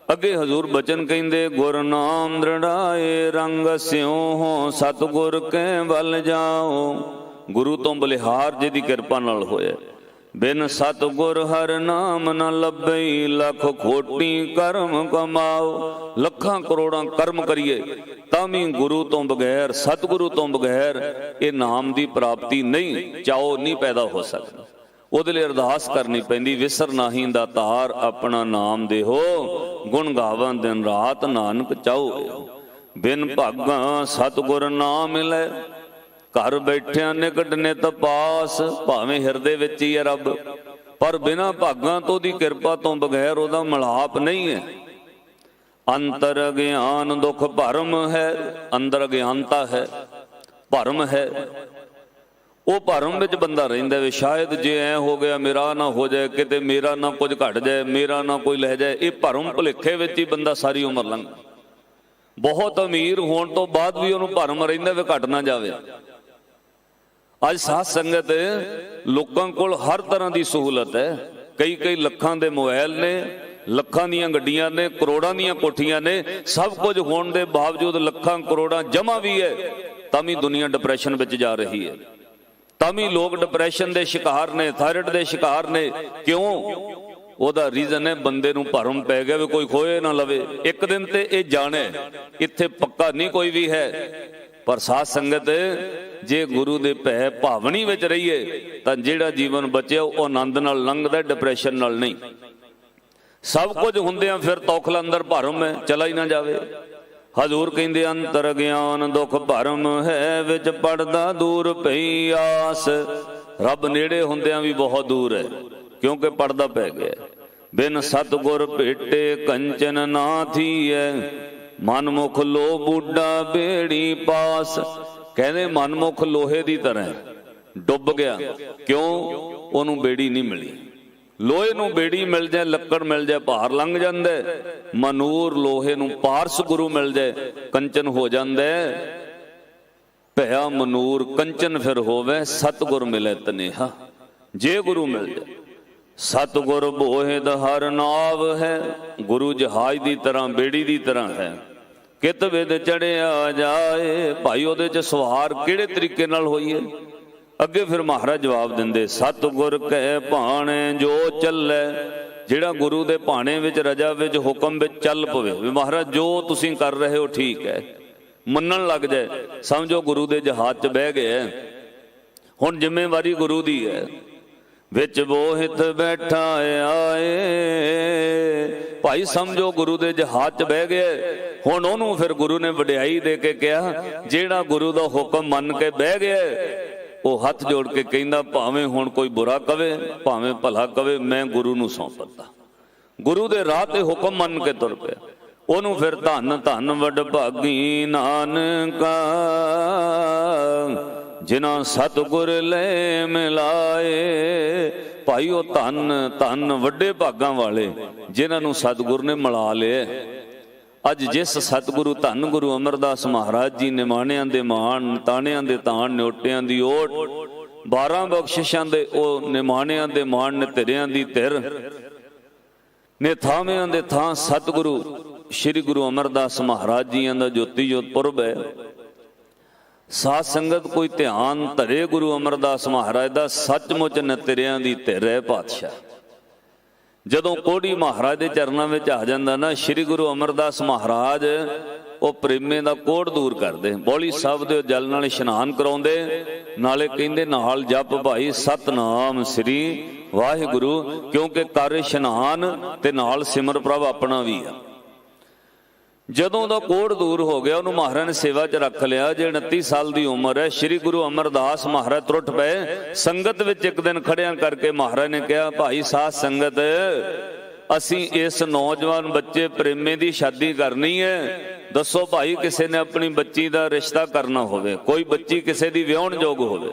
अगे हजूर बचन कहंदे, गुर नाम दृढ़ाए रंग स्यों हो, सतगुर के बल जाओ। गुरु तो बलिहार जिहदी किरपा नाल होया, बिन सतगुर हर नाम न लभई, लख खोटी कर्म कमाओ। लखां करोड़ां कर्म करिए तां भी गुरु तो बगैर, सतगुरु तो बगैर ये नाम की प्राप्ति नहीं, चाओ नहीं पैदा हो सकता। ਉਹਦੇ ਲਈ ਅਰਦਾਸ ਕਰਨੀ ਪੈਂਦੀ, ਵਿਸਰ ਨਾਹੀਂ ਦਾਤਾਰ ਆਪਣਾ ਨਾਮ ਦੇਹੋ, ਗੁਣ ਗਾਵਾਂ ਦਿਨ ਰਾਤ ਨਾਨਕ ਚਾਹੋ। ਬਿਨ ਭਾਗਾਂ ਸਤਿਗੁਰ ਨਾ ਮਿਲੇ, ਘਰ ਬੈਠਿਆਂ ਨਿਕਟ ਨਿਤ ਪਾਸ। ਭਾਵੇਂ ਹਿਰਦੇ ਵਿੱਚ ਹੀ ਹੈ ਰੱਬ, ਪਰ ਬਿਨਾਂ ਭਾਗਾਂ ਤੋਂ ਉਹਦੀ ਕਿਰਪਾ ਤੋਂ ਬਗੈਰ ਉਹਦਾ ਮਿਲਾਪ ਨਹੀਂ ਹੈ। ਅੰਤਰ ਗਿਆਨ ਦੁਖ ਭਰਮ ਹੈ, ਅੰਦਰ ਅਗਿਆਨਤਾ ਹੈ, ਭਰਮ ਹੈ। ਉਹ ਭਰਮ ਵਿੱਚ ਬੰਦਾ ਰਹਿੰਦਾ ਵੇ, ਸ਼ਾਇਦ ਜੇ ਐ ਹੋ ਗਿਆ ਮੇਰਾ ਨਾ ਹੋ ਜਾਏ, ਕਿਤੇ ਮੇਰਾ ਨਾ ਕੁਝ ਘਟ ਜਾਏ, ਮੇਰਾ ਨਾ ਕੋਈ ਲੈ ਜਾਏ। ਇਹ ਭਰਮ ਭੁਲੇਖੇ ਵਿੱਚ ਹੀ ਬੰਦਾ ਸਾਰੀ ਉਮਰ ਲੰਘ। ਬਹੁਤ ਅਮੀਰ ਹੋਣ ਤੋਂ ਬਾਅਦ ਵੀ ਉਹਨੂੰ ਭਰਮ ਰਹਿੰਦਾ ਵੇ ਘਟ ਨਾ ਜਾਵੇ। ਅੱਜ ਸਾਧ ਸੰਗਤ ਲੋਕਾਂ ਕੋਲ ਹਰ ਤਰ੍ਹਾਂ ਦੀ ਸਹੂਲਤ ਹੈ, ਕਈ ਲੱਖਾਂ ਦੇ ਮੋਬਾਈਲ ਨੇ, ਲੱਖਾਂ ਦੀਆਂ ਗੱਡੀਆਂ ਨੇ, ਕਰੋੜਾਂ ਦੀਆਂ ਕੋਠੀਆਂ ਨੇ। ਸਭ ਕੁਝ ਹੋਣ ਦੇ ਬਾਵਜੂਦ ਲੱਖਾਂ ਕਰੋੜਾਂ ਜਮ੍ਹਾਂ ਵੀ ਹੈ, ਤਾਂ ਵੀ ਦੁਨੀਆ ਡਿਪਰੈਸ਼ਨ ਵਿੱਚ ਜਾ ਰਹੀ ਹੈ। ਤਾਂ ਵੀ ਲੋਕ ਡਿਪਰੈਸ਼ਨ ਦੇ ਸ਼ਿਕਾਰ ਨੇ, ਥਾਇਰਾਇਡ ਦੇ ਸ਼ਿਕਾਰ ਨੇ। ਕਿਉਂ? ਉਹਦਾ ਰੀਜ਼ਨ ਹੈ ਬੰਦੇ ਨੂੰ ਭਰਮ ਪੈ ਗਿਆ ਵੀ ਕੋਈ ਖੋਏ ਨਾ ਲਵੇ। ਇੱਕ ਦਿਨ ਤੇ ਇਹ ਜਾਣੇ ਇੱਥੇ ਪੱਕਾ ਨਹੀਂ ਕੋਈ ਵੀ ਹੈ। ਪਰ ਸਾਧ ਸੰਗਤ ਜੇ ਗੁਰੂ ਦੇ ਭੈ ਭਾਵਨੀ ਵਿੱਚ ਰਹੀਏ ਤਾਂ ਜਿਹੜਾ ਜੀਵਨ ਬਚਿਆ ਉਹ ਆਨੰਦ ਨਾਲ ਲੰਘਦਾ, ਡਿਪਰੈਸ਼ਨ ਨਾਲ ਨਹੀਂ। ਸਭ ਕੁਝ ਹੁੰਦਿਆਂ ਫਿਰ ਤੌਖਲਾ ਅੰਦਰ ਭਰਮ ਹੈ, ਚਲਾ ਹੀ ਨਾ ਜਾਵੇ। ਹਜ਼ੂਰ ਕਹਿੰਦੇ ਅੰਤਰ ਗਿਆਨ ਦੁਖ ਭਰਮ ਹੈ, ਵਿੱਚ ਪੜਦਾ ਦੂਰ ਪਈ ਆਸ। ਰੱਬ ਨੇੜੇ ਹੁੰਦਿਆਂ ਵੀ ਬਹੁਤ ਦੂਰ ਹੈ, ਕਿਉਂਕਿ ਪੜਦਾ ਪੈ ਗਿਆ। ਬਿਨ ਸਤਗੁਰ ਭੇਟੇ ਕੰਚਨ ਨਾ ਥੀਐ, ਮਨਮੁਖ ਲੋ ਬੂਡਾ ਬੇੜੀ ਪਾਸ। ਕਹਿੰਦੇ ਮਨਮੁਖ ਲੋਹੇ ਦੀ ਤਰ੍ਹਾਂ ਡੁੱਬ ਗਿਆ। ਕਿਉਂ? ਉਹਨੂੰ ਬੇੜੀ ਨਹੀਂ ਮਿਲੀ। ਲੋਹੇ ਨੂੰ ਬੇੜੀ ਮਿਲ ਜਾਏ, ਲੱਕੜ ਮਿਲ ਜਾਏ, ਭਾਰ ਲੰਘ ਜਾਂਦਾ। ਮਨੂਰ ਲੋਹੇ ਨੂੰ ਪਾਰਸ ਗੁਰੂ ਮਿਲ ਜਾਏ, ਕੰਚਨ ਹੋ ਜਾਂਦਾ। ਭਇਆ ਮਨੂਰ ਕੰਚਨ ਫਿਰ ਹੋਵੇ, ਸਤਗੁਰ ਮਿਲੇ ਤਨੇਹਾ। ਜੇ ਗੁਰੂ ਮਿਲ ਜਾਏ, ਸਤਗੁਰ ਬੋਹਿਦ ਹਰ ਨਾਵ ਹੈ। ਗੁਰੂ ਜਹਾਜ਼ ਦੀ ਤਰ੍ਹਾਂ, ਬੇੜੀ ਦੀ ਤਰ੍ਹਾਂ ਹੈ, ਕਿਤ ਵਿਦ ਚੜਿਆ ਜਾਏ। ਭਾਈ ਉਹਦੇ ਚ ਸਵਾਰ ਕਿਹੜੇ ਤਰੀਕੇ ਨਾਲ ਹੋਈਏ? ਅੱਗੇ ਫਿਰ ਮਹਾਰਾਜ ਜਵਾਬ ਦਿੰਦੇ, ਸਤਗੁਰ ਕਹਿ ਭਾਣੇ ਜੋ ਚੱਲੇ। ਜਿਹੜਾ ਗੁਰੂ ਦੇ ਭਾਣੇ ਵਿੱਚ, ਰਜਾ ਵਿੱਚ, ਹੁਕਮ ਵਿੱਚ ਚੱਲ ਪਵੇ, ਵੀ ਮਹਾਰਾਜ ਜੋ ਤੁਸੀਂ ਕਰ ਰਹੇ ਹੋ ਠੀਕ ਹੈ, ਮੰਨਣ ਲੱਗ ਜਾਏ, ਸਮਝੋ ਗੁਰੂ ਦੇ ਜਹਾਜ਼ 'ਚ ਬਹਿ ਗਏ। ਹੁਣ ਜ਼ਿੰਮੇਵਾਰੀ ਗੁਰੂ ਦੀ ਹੈ। ਵਿੱਚ ਬੋਹਿਤ ਬੈਠਾ ਆਏ, ਭਾਈ ਸਮਝੋ ਗੁਰੂ ਦੇ ਜਹਾਜ਼ 'ਚ ਬਹਿ ਗਏ। ਹੁਣ ਉਹਨੂੰ ਫਿਰ ਗੁਰੂ ਨੇ ਵਡਿਆਈ ਦੇ ਕੇ ਕਿਹਾ, ਜਿਹੜਾ ਗੁਰੂ ਦਾ ਹੁਕਮ ਮੰਨ ਕੇ ਬਹਿ ਗਿਆ ਉਹ ਹੱਥ ਜੋੜ ਕੇ ਕਹਿੰਦਾ, ਭਾਵੇਂ ਹੁਣ ਕੋਈ ਬੁਰਾ ਕਵੇ, ਭਾਵੇਂ ਭਲਾ ਕਵੇ, ਮੈਂ ਗੁਰੂ ਨੂੰ ਸੌਂਪ ਦਿੱਤਾ। ਗੁਰੂ ਦੇ ਰਾਹ ਤੇ ਹੁਕਮ ਮੰਨ ਕੇ ਤੁਰ ਪਿਆ। ਉਹਨੂੰ ਫਿਰ ਧੰਨ ਧੰਨ ਵਡਭਾਗੀ ਨਾਨਕਾ, ਜਿਨ੍ਹਾਂ ਸਤਿਗੁਰ ਲੈ ਮਿਲਾਏ। ਭਾਈ ਉਹ ਧੰਨ ਧੰਨ ਵੱਡੇ ਭਾਗਾਂ ਵਾਲੇ ਜਿਨ੍ਹਾਂ ਨੂੰ ਸਤਿਗੁਰ ਨੇ ਮਿਲਾ ਲਿਆ। ਅੱਜ ਜਿਸ ਸਤਿਗੁਰੂ ਧੰਨ ਗੁਰੂ ਅਮਰਦਾਸ ਮਹਾਰਾਜ ਜੀ ਨਿਮਾਣਿਆਂ ਦੇ ਮਾਣ, ਤਾਣਿਆਂ ਦੇ ਤਾਣ, ਨਿਓਟਿਆਂ ਦੀ ਓਟ, 12 ਬਖਸ਼ਿਸ਼ਾਂ ਦੇ ਉਹ ਨਿਮਾਣਿਆਂ ਦੇ ਮਾਣ, ਨਿਤਰਿਆਂ ਦੀ ਧਿਰ, ਨਿਥਾਵਿਆਂ ਦੇ ਥਾਂ ਸਤਿਗੁਰੂ ਸ਼੍ਰੀ ਗੁਰੂ ਅਮਰਦਾਸ ਮਹਾਰਾਜ ਜੀਆਂ ਦਾ ਜੋਤੀ ਜੋਤ ਪੁਰਬ ਹੈ। ਸਾਧ ਸੰਗਤ ਕੋਈ ਧਿਆਨ ਧਰੇ ਗੁਰੂ ਅਮਰਦਾਸ ਮਹਾਰਾਜ ਦਾ, ਸੱਚਮੁੱਚ ਨਿਤਰਿਆਂ ਦੀ ਧਿਰ ਹੈ ਪਾਤਸ਼ਾਹ। ਜਦੋਂ ਕੋੜੀ ਮਹਾਰਾਜ ਦੇ ਚਰਨਾਂ ਵਿੱਚ ਆ ਜਾਂਦਾ ਨਾ, ਸ਼੍ਰੀ ਗੁਰੂ ਅਮਰਦਾਸ ਮਹਾਰਾਜ ਉਹ ਪ੍ਰੇਮੇ ਦਾ ਕੋੜ ਦੂਰ ਕਰਦੇ। ਬੋਲੀ ਸਾਹਿਬ ਦੇ ਜਲ ਨਾਲ ਇਸ਼ਨਾਨ ਕਰਾਉਂਦੇ, ਨਾਲੇ ਕਹਿੰਦੇ ਨਾਲ ਜਪ ਭਾਈ ਸਤਨਾਮ ਸ੍ਰੀ ਵਾਹਿਗੁਰੂ, ਕਿਉਂਕਿ ਕਰ ਇਸ਼ਨਾਨ ਤੇ ਨਾਲ ਸਿਮਰ ਪ੍ਰਭ ਆਪਣਾ ਵੀ ਆ। ਜਦੋਂ ਦਾ ਕੋੜ ਦੂਰ ਹੋ ਗਿਆ, ਉਹਨੂੰ ਮਹਾਰਾਜ ਨੇ ਸੇਵਾ 'ਚ ਰੱਖ ਲਿਆ। ਜੇ 29 ਸਾਲ ਦੀ ਉਮਰ ਹੈ, ਸ਼੍ਰੀ ਗੁਰੂ ਅਮਰਦਾਸ ਮਹਾਰਾਜ ਤੁਰਟ ਪਏ। ਸੰਗਤ ਵਿੱਚ ਇੱਕ ਦਿਨ ਖੜਿਆਂ ਕਰਕੇ ਮਹਾਰਾਜ ਨੇ ਕਿਹਾ, ਭਾਈ ਸਾਧ ਸੰਗਤ, ਅਸੀਂ ਇਸ ਨੌਜਵਾਨ ਬੱਚੇ ਪ੍ਰੇਮੇ ਦੀ ਸ਼ਾਦੀ ਕਰਨੀ ਹੈ। ਦੱਸੋ ਭਾਈ, ਕਿਸੇ ਨੇ ਆਪਣੀ ਬੱਚੀ ਦਾ ਰਿਸ਼ਤਾ ਕਰਨਾ ਹੋਵੇ, ਕੋਈ ਬੱਚੀ ਕਿਸੇ ਦੀ ਵਿਆਹਣ ਯੋਗ ਹੋਵੇ,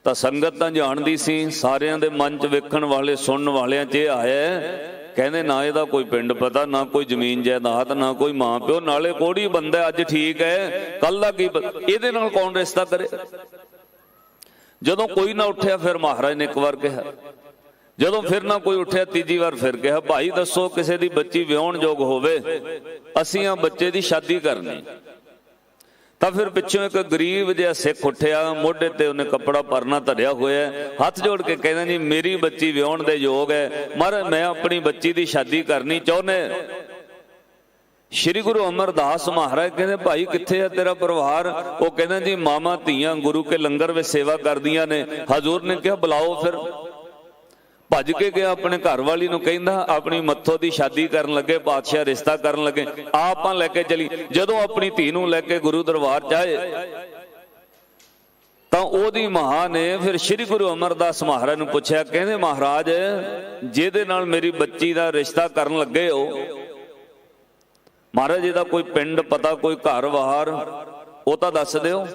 ਤਾਂ ਸੰਗਤ ਤਾਂ ਜਾਣਦੀ ਸੀ। ਸਾਰਿਆਂ ਦੇ ਮਨ 'ਚ ਵੇਖਣ ਵਾਲੇ, ਸੁਣਨ ਵਾਲਿਆਂ 'ਚ ਇਹ ਆਇਆ, ਕਹਿੰਦੇ ਨਾ ਇਹਦਾ ਕੋਈ ਪਿੰਡ ਪਤਾ, ਨਾ ਕੋਈ ਜ਼ਮੀਨ ਜਾਇਦਾਦ, ਨਾ ਕੋਈ ਮਾਂ ਪਿਓ, ਨਾਲੇ ਕੋੜੀ ਬੰਦਾ ਅੱਜ ਠੀਕ ਹੈ, ਕੱਲ ਦਾ ਕੀ ਪਤਾ, ਇਹਦੇ ਨਾਲ ਕੌਣ ਰਿਸ਼ਤਾ ਕਰੇ। ਜਦੋਂ ਕੋਈ ਨਾ ਉੱਠਿਆ, ਫਿਰ ਮਹਾਰਾਜ ਨੇ ਇੱਕ ਵਾਰ ਕਿਹਾ। ਜਦੋਂ ਫਿਰ ਨਾ ਕੋਈ ਉੱਠਿਆ, ਤੀਜੀ ਵਾਰ ਫਿਰ ਕਿਹਾ, ਭਾਈ ਦੱਸੋ ਕਿਸੇ ਦੀ ਬੱਚੀ ਵਿਆਹਣ ਯੋਗ ਹੋਵੇ, ਅਸੀਂ ਆ ਬੱਚੇ ਦੀ ਸ਼ਾਦੀ ਕਰਨੀ। ਤਾਂ ਫਿਰ ਪਿੱਛੋਂ ਇੱਕ ਗਰੀਬ ਜਿਹਾ ਸਿੱਖ ਉੱਠਿਆ, ਮੋਢੇ ਤੇ ਉਹਨੇ ਕੱਪੜਾ ਪਰਨਾ ਧਰਿਆ ਹੋਇਆ, ਹੱਥ ਜੋੜ ਕੇ ਕਹਿੰਦਾ ਜੀ ਮੇਰੀ ਬੱਚੀ ਵਿਆਹੁਣ ਦੇ ਯੋਗ ਹੈ, ਮਹਾਰਾਜ ਮੈਂ ਆਪਣੀ ਬੱਚੀ ਦੀ ਸ਼ਾਦੀ ਕਰਨੀ ਚਾਹੁੰਦਾ। ਸ਼੍ਰੀ ਗੁਰੂ ਅਮਰਦਾਸ ਮਹਾਰਾਜ ਕਹਿੰਦੇ ਭਾਈ ਕਿੱਥੇ ਆ ਤੇਰਾ ਪਰਿਵਾਰ? ਉਹ ਕਹਿੰਦਾ ਜੀ ਮਾਮਾ ਧੀਆਂ ਗੁਰੂ ਕੇ ਲੰਗਰ ਵਿੱਚ ਸੇਵਾ ਕਰਦੀਆਂ ਨੇ। ਹਜ਼ੂਰ ਨੇ ਕਿਹਾ ਬੁਲਾਓ। ਫਿਰ ਭੱਜ ਕੇ ਗਿਆ, ਆਪਣੇ ਘਰ ਵਾਲੀ ਨੂੰ ਕਹਿੰਦਾ ਆਪਣੀ ਮੱਥੋ ਦੀ ਸ਼ਾਦੀ ਕਰਨ ਲੱਗੇ, ਪਾਤਸ਼ਾਹ ਰਿਸ਼ਤਾ ਕਰਨ ਲੱਗੇ, ਆਪਾਂ ਲੈ ਕੇ ਚਲੀ। ਜਦੋਂ ਆਪਣੀ ਧੀ ਨੂੰ ਲੈ ਕੇ ਗੁਰੂ ਦਰਬਾਰ ਚਾਹੇ ਤਾਂ ਉਹਦੀ ਮਾਂ ਨੇ ਫਿਰ ਸ਼੍ਰੀ ਗੁਰੂ ਅਮਰਦਾਸ ਮਹਾਰਾਜ ਨੂੰ ਪੁੱਛਿਆ, ਕਹਿੰਦੇ ਮਹਾਰਾਜ ਜਿਹਦੇ ਨਾਲ ਮੇਰੀ ਬੱਚੀ ਦਾ ਰਿਸ਼ਤਾ ਕਰਨ ਲੱਗੇ ਹੋ, ਮਹਾਰਾਜ ਇਹਦਾ ਕੋਈ ਪਿੰਡ ਪਤਾ, ਕੋਈ ਘਰ ਬਾਹਰ ਉਹ ਤਾਂ ਦੱਸ ਦਿਓ।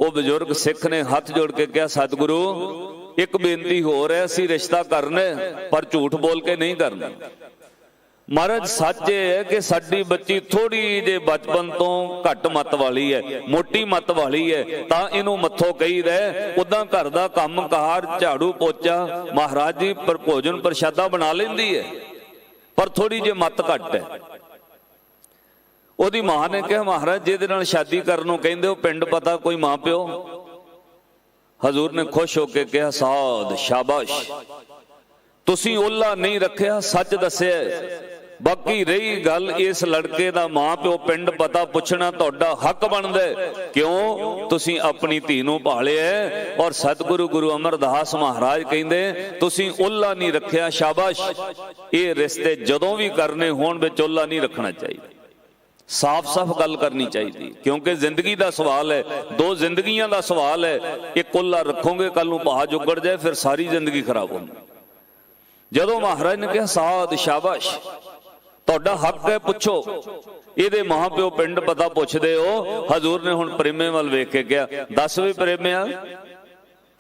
ਉਹ ਬਜ਼ੁਰਗ ਸਿੱਖ ਨੇ ਹੱਥ ਜੋੜ ਕੇ ਕਿਹਾ ਸਤਿਗੁਰੂ ਇੱਕ ਬੇਨਤੀ ਹੋਰ ਹੈ, ਅਸੀਂ ਰਿਸ਼ਤਾ ਕਰਨਾ ਪਰ ਝੂਠ ਬੋਲ ਕੇ ਨਹੀਂ ਕਰਨਾ। ਮਹਾਰਾਜ ਸੱਚ ਇਹ ਹੈ ਕਿ ਸਾਡੀ ਬੱਚੀ ਥੋੜੀ ਜਿਹੀ ਬਚਪਨ ਤੋਂ ਘੱਟ ਮੱਤ ਵਾਲੀ ਹੈ, ਮੋਟੀ ਮੱਤ ਵਾਲੀ ਹੈ, ਤਾਂ ਇਹਨੂੰ ਮੱਥੋ ਕਹੀਦਾ। ਉਦਾਂ ਘਰ ਦਾ ਕੰਮ ਕਾਰ ਝਾੜੂ ਪੋਚਾ ਮਹਾਰਾਜ ਜੀ ਭੋਜਨ ਪ੍ਰਸ਼ਾਦਾ ਬਣਾ ਲੈਂਦੀ ਹੈ, ਪਰ ਥੋੜੀ ਜਿਹੀ ਮੱਤ ਘੱਟ ਹੈ। ਉਹਦੀ ਮਾਂ ਨੇ ਕਿਹਾ ਮਹਾਰਾਜ ਜਿਹਦੇ ਨਾਲ ਸ਼ਾਦੀ ਕਰਨ ਨੂੰ ਕਹਿੰਦੇ ਹੋ ਪਿੰਡ ਪਤਾ, ਕੋਈ ਮਾਂ ਪਿਓ? ਹਜ਼ੂਰ ਨੇ ਖੁਸ਼ ਹੋ ਕੇ ਕਿਹਾ ਸਾਧ ਸ਼ਾਬਾਸ਼, ਤੁਸੀਂ ਓਲਾ ਨਹੀਂ ਰੱਖਿਆ, ਸੱਚ ਦੱਸਿਆ। ਬਾਕੀ ਰਹੀ ਗੱਲ ਇਸ ਲੜਕੇ ਦਾ ਮਾਂ ਪਿਓ ਪਿੰਡ ਪਤਾ ਪੁੱਛਣਾ ਤੁਹਾਡਾ ਹੱਕ ਬਣਦਾ। ਕਿਉਂ? ਤੁਸੀਂ ਆਪਣੀ ਧੀ ਨੂੰ ਭਾਲਿਆ। ਔਰ ਸਤਿਗੁਰੂ ਗੁਰੂ ਅਮਰਦਾਸ ਮਹਾਰਾਜ ਕਹਿੰਦੇ ਤੁਸੀਂ ਓਲਾ ਨਹੀਂ ਰੱਖਿਆ, ਸ਼ਾਬਾਸ਼। ਇਹ ਰਿਸ਼ਤੇ ਜਦੋਂ ਵੀ ਕਰਨੇ ਹੋਣ ਵਿੱਚ ਓਲਾ ਨਹੀਂ ਰੱਖਣਾ ਚਾਹੀਦਾ, ਸਾਫ਼-ਸਾਫ਼ ਗੱਲ ਕਰਨੀ ਚਾਹੀਦੀ, ਕਿਉਂਕਿ ਜ਼ਿੰਦਗੀ ਦਾ ਸਵਾਲ ਹੈ, ਦੋ ਜ਼ਿੰਦਗੀਆਂ ਦਾ ਸਵਾਲ ਹੈ। ਇੱਕ ਓਲਾ ਰੱਖੋਗੇ ਕੱਲ ਨੂੰ ਪਹਾੜ ਉੱਗੜ ਜਾਏ ਫਿਰ ਸਾਰੀ ਜ਼ਿੰਦਗੀ ਖਰਾਬ ਹੋਣੀ। ਜਦੋਂ ਮਹਾਰਾਜ ਨੇ ਕਿਹਾ ਸਾਧ ਸ਼ਾਬਾਸ਼, ਤੁਹਾਡਾ ਹੱਕ ਹੈ, ਪੁੱਛੋ। ਇਹਦੇ ਮਾਂ ਪਿਓ ਪਿੰਡ ਪਤਾ ਪੁੱਛਦੇ ਹੋ। ਹਜ਼ੂਰ ਨੇ ਹੁਣ ਪ੍ਰੇਮੇ ਵੱਲ ਵੇਖ ਕੇ ਕਿਹਾ ਦੱਸ ਵੀ ਪ੍ਰੇਮਿਆ,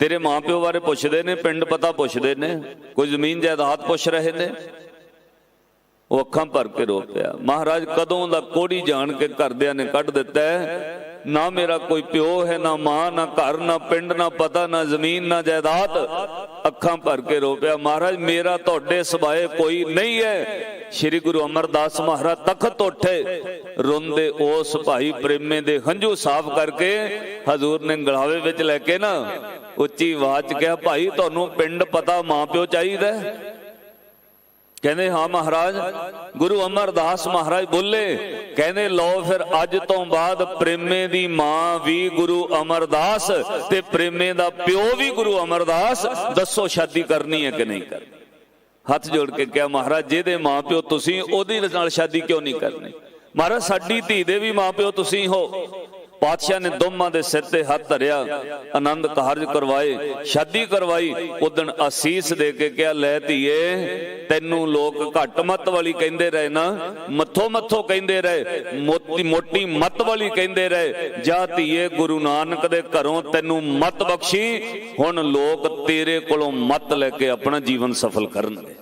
ਤੇਰੇ ਮਾਂ ਪਿਓ ਬਾਰੇ ਪੁੱਛਦੇ ਨੇ, ਪਿੰਡ ਪਤਾ ਪੁੱਛਦੇ ਨੇ, ਕੋਈ ਜ਼ਮੀਨ ਜਾਇਦਾਦ ਪੁੱਛ ਰਹੇ ਨੇ? ਉਹ ਅੱਖਾਂ ਭਰ ਕੇ ਰੋ ਪਿਆ। ਮਹਾਰਾਜ ਕਦੋਂ ਦਾ ਕੋੜੀ ਜਾਣ ਕੇ ਘਰਦਿਆਂ ਨੇ ਕੱਢ ਦਿੱਤਾ, ਨਾ ਮੇਰਾ ਕੋਈ ਪਿਓ ਹੈ, ਨਾ ਮਾਂ, ਨਾ ਘਰ, ਨਾ ਪਿੰਡ, ਨਾ ਪਤਾ, ਨਾ ਜ਼ਮੀਨ, ਨਾ ਜਾਇਦਾਦ। ਅੱਖਾਂ ਭਰ ਕੇ ਰੋ ਪਿਆ। ਮਹਾਰਾਜ ਮੇਰਾ ਤੁਹਾਡੇ ਸਿਵਾਏ ਕੋਈ ਨਹੀਂ ਹੈ। ਸ਼੍ਰੀ ਗੁਰੂ ਅਮਰਦਾਸ ਮਹਾਰਾਜ ਤਖਤ ਉੱਠੇ, ਰੋਂਦੇ ਉਸ ਭਾਈ ਪ੍ਰੇਮੇ ਦੇ ਹੰਝੂ ਸਾਫ਼ ਕਰਕੇ ਹਜ਼ੂਰ ਨੇ ਗਲਾਵੇ ਵਿੱਚ ਲੈ ਕੇ ਨਾ ਉੱਚੀ ਆਵਾਜ਼ 'ਚ ਕਿਹਾ ਭਾਈ ਤੁਹਾਨੂੰ ਪਿੰਡ ਪਤਾ, ਮਾਂ ਪਿਓ ਚਾਹੀਦਾ? ਕਹਿੰਦੇ ਹਾਂ ਮਹਾਰਾਜ। ਗੁਰੂ ਅਮਰਦਾਸ ਮਹਾਰਾਜ ਬੋਲੇ, ਕਹਿੰਦੇ ਲਓ ਫਿਰ ਅੱਜ ਤੋਂ ਬਾਅਦ ਪ੍ਰੇਮੇ ਦੀ ਮਾਂ ਵੀ ਗੁਰੂ ਅਮਰਦਾਸ ਤੇ ਪ੍ਰੇਮੇ ਦਾ ਪਿਓ ਵੀ ਗੁਰੂ ਅਮਰਦਾਸ, ਦੱਸੋ ਸ਼ਾਦੀ ਕਰਨੀ ਹੈ ਕਿ ਨਹੀਂ ਕਰਨੀ? ਹੱਥ ਜੋੜ ਕੇ ਕਿਹਾ ਮਹਾਰਾਜ ਜਿਹਦੇ ਮਾਂ ਪਿਓ ਤੁਸੀਂ, ਉਹਦੀ ਨਾਲ ਸ਼ਾਦੀ ਕਿਉਂ ਨਹੀਂ ਕਰਨੀ? ਮਹਾਰਾਜ ਸਾਡੀ ਧੀ ਦੇ ਵੀ ਮਾਂ ਪਿਓ ਤੁਸੀਂ ਹੋ। ਪਾਤਸ਼ਾਹ ਨੇ ਦੋਵਾਂ ਦੇ ਸਿਰ ਤੇ ਹੱਥ ਧਰਿਆ, ਆਨੰਦ ਕਾਰਜ ਕਰਵਾਏ, ਸ਼ਾਦੀ ਕਰਵਾਈ। ਉਦਣ ਅਸੀਸ ਦੇ ਕੇ ਕਿਹਾ ਲੈ ਧੀਏ, ਤੈਨੂੰ ਲੋਕ ਘੱਟ ਮੱਤ ਵਾਲੀ ਕਹਿੰਦੇ ਰਹੇ ਨਾ, ਮੱਥੋ ਮੱਥੋ ਕਹਿੰਦੇ ਰਹੇ, ਮੋਟੀ ਮੱਤ ਵਾਲੀ ਕਹਿੰਦੇ ਰਹੇ, ਜਾ ਧੀਏ ਗੁਰੂ ਨਾਨਕ ਦੇ ਘਰੋਂ ਤੈਨੂੰ ਮੱਤ ਬਖਸ਼ੀ, ਹੁਣ ਲੋਕ ਤੇਰੇ ਕੋਲੋਂ ਮੱਤ ਲੈ ਕੇ ਆਪਣਾ ਜੀਵਨ ਸਫਲ ਕਰਨਗੇ।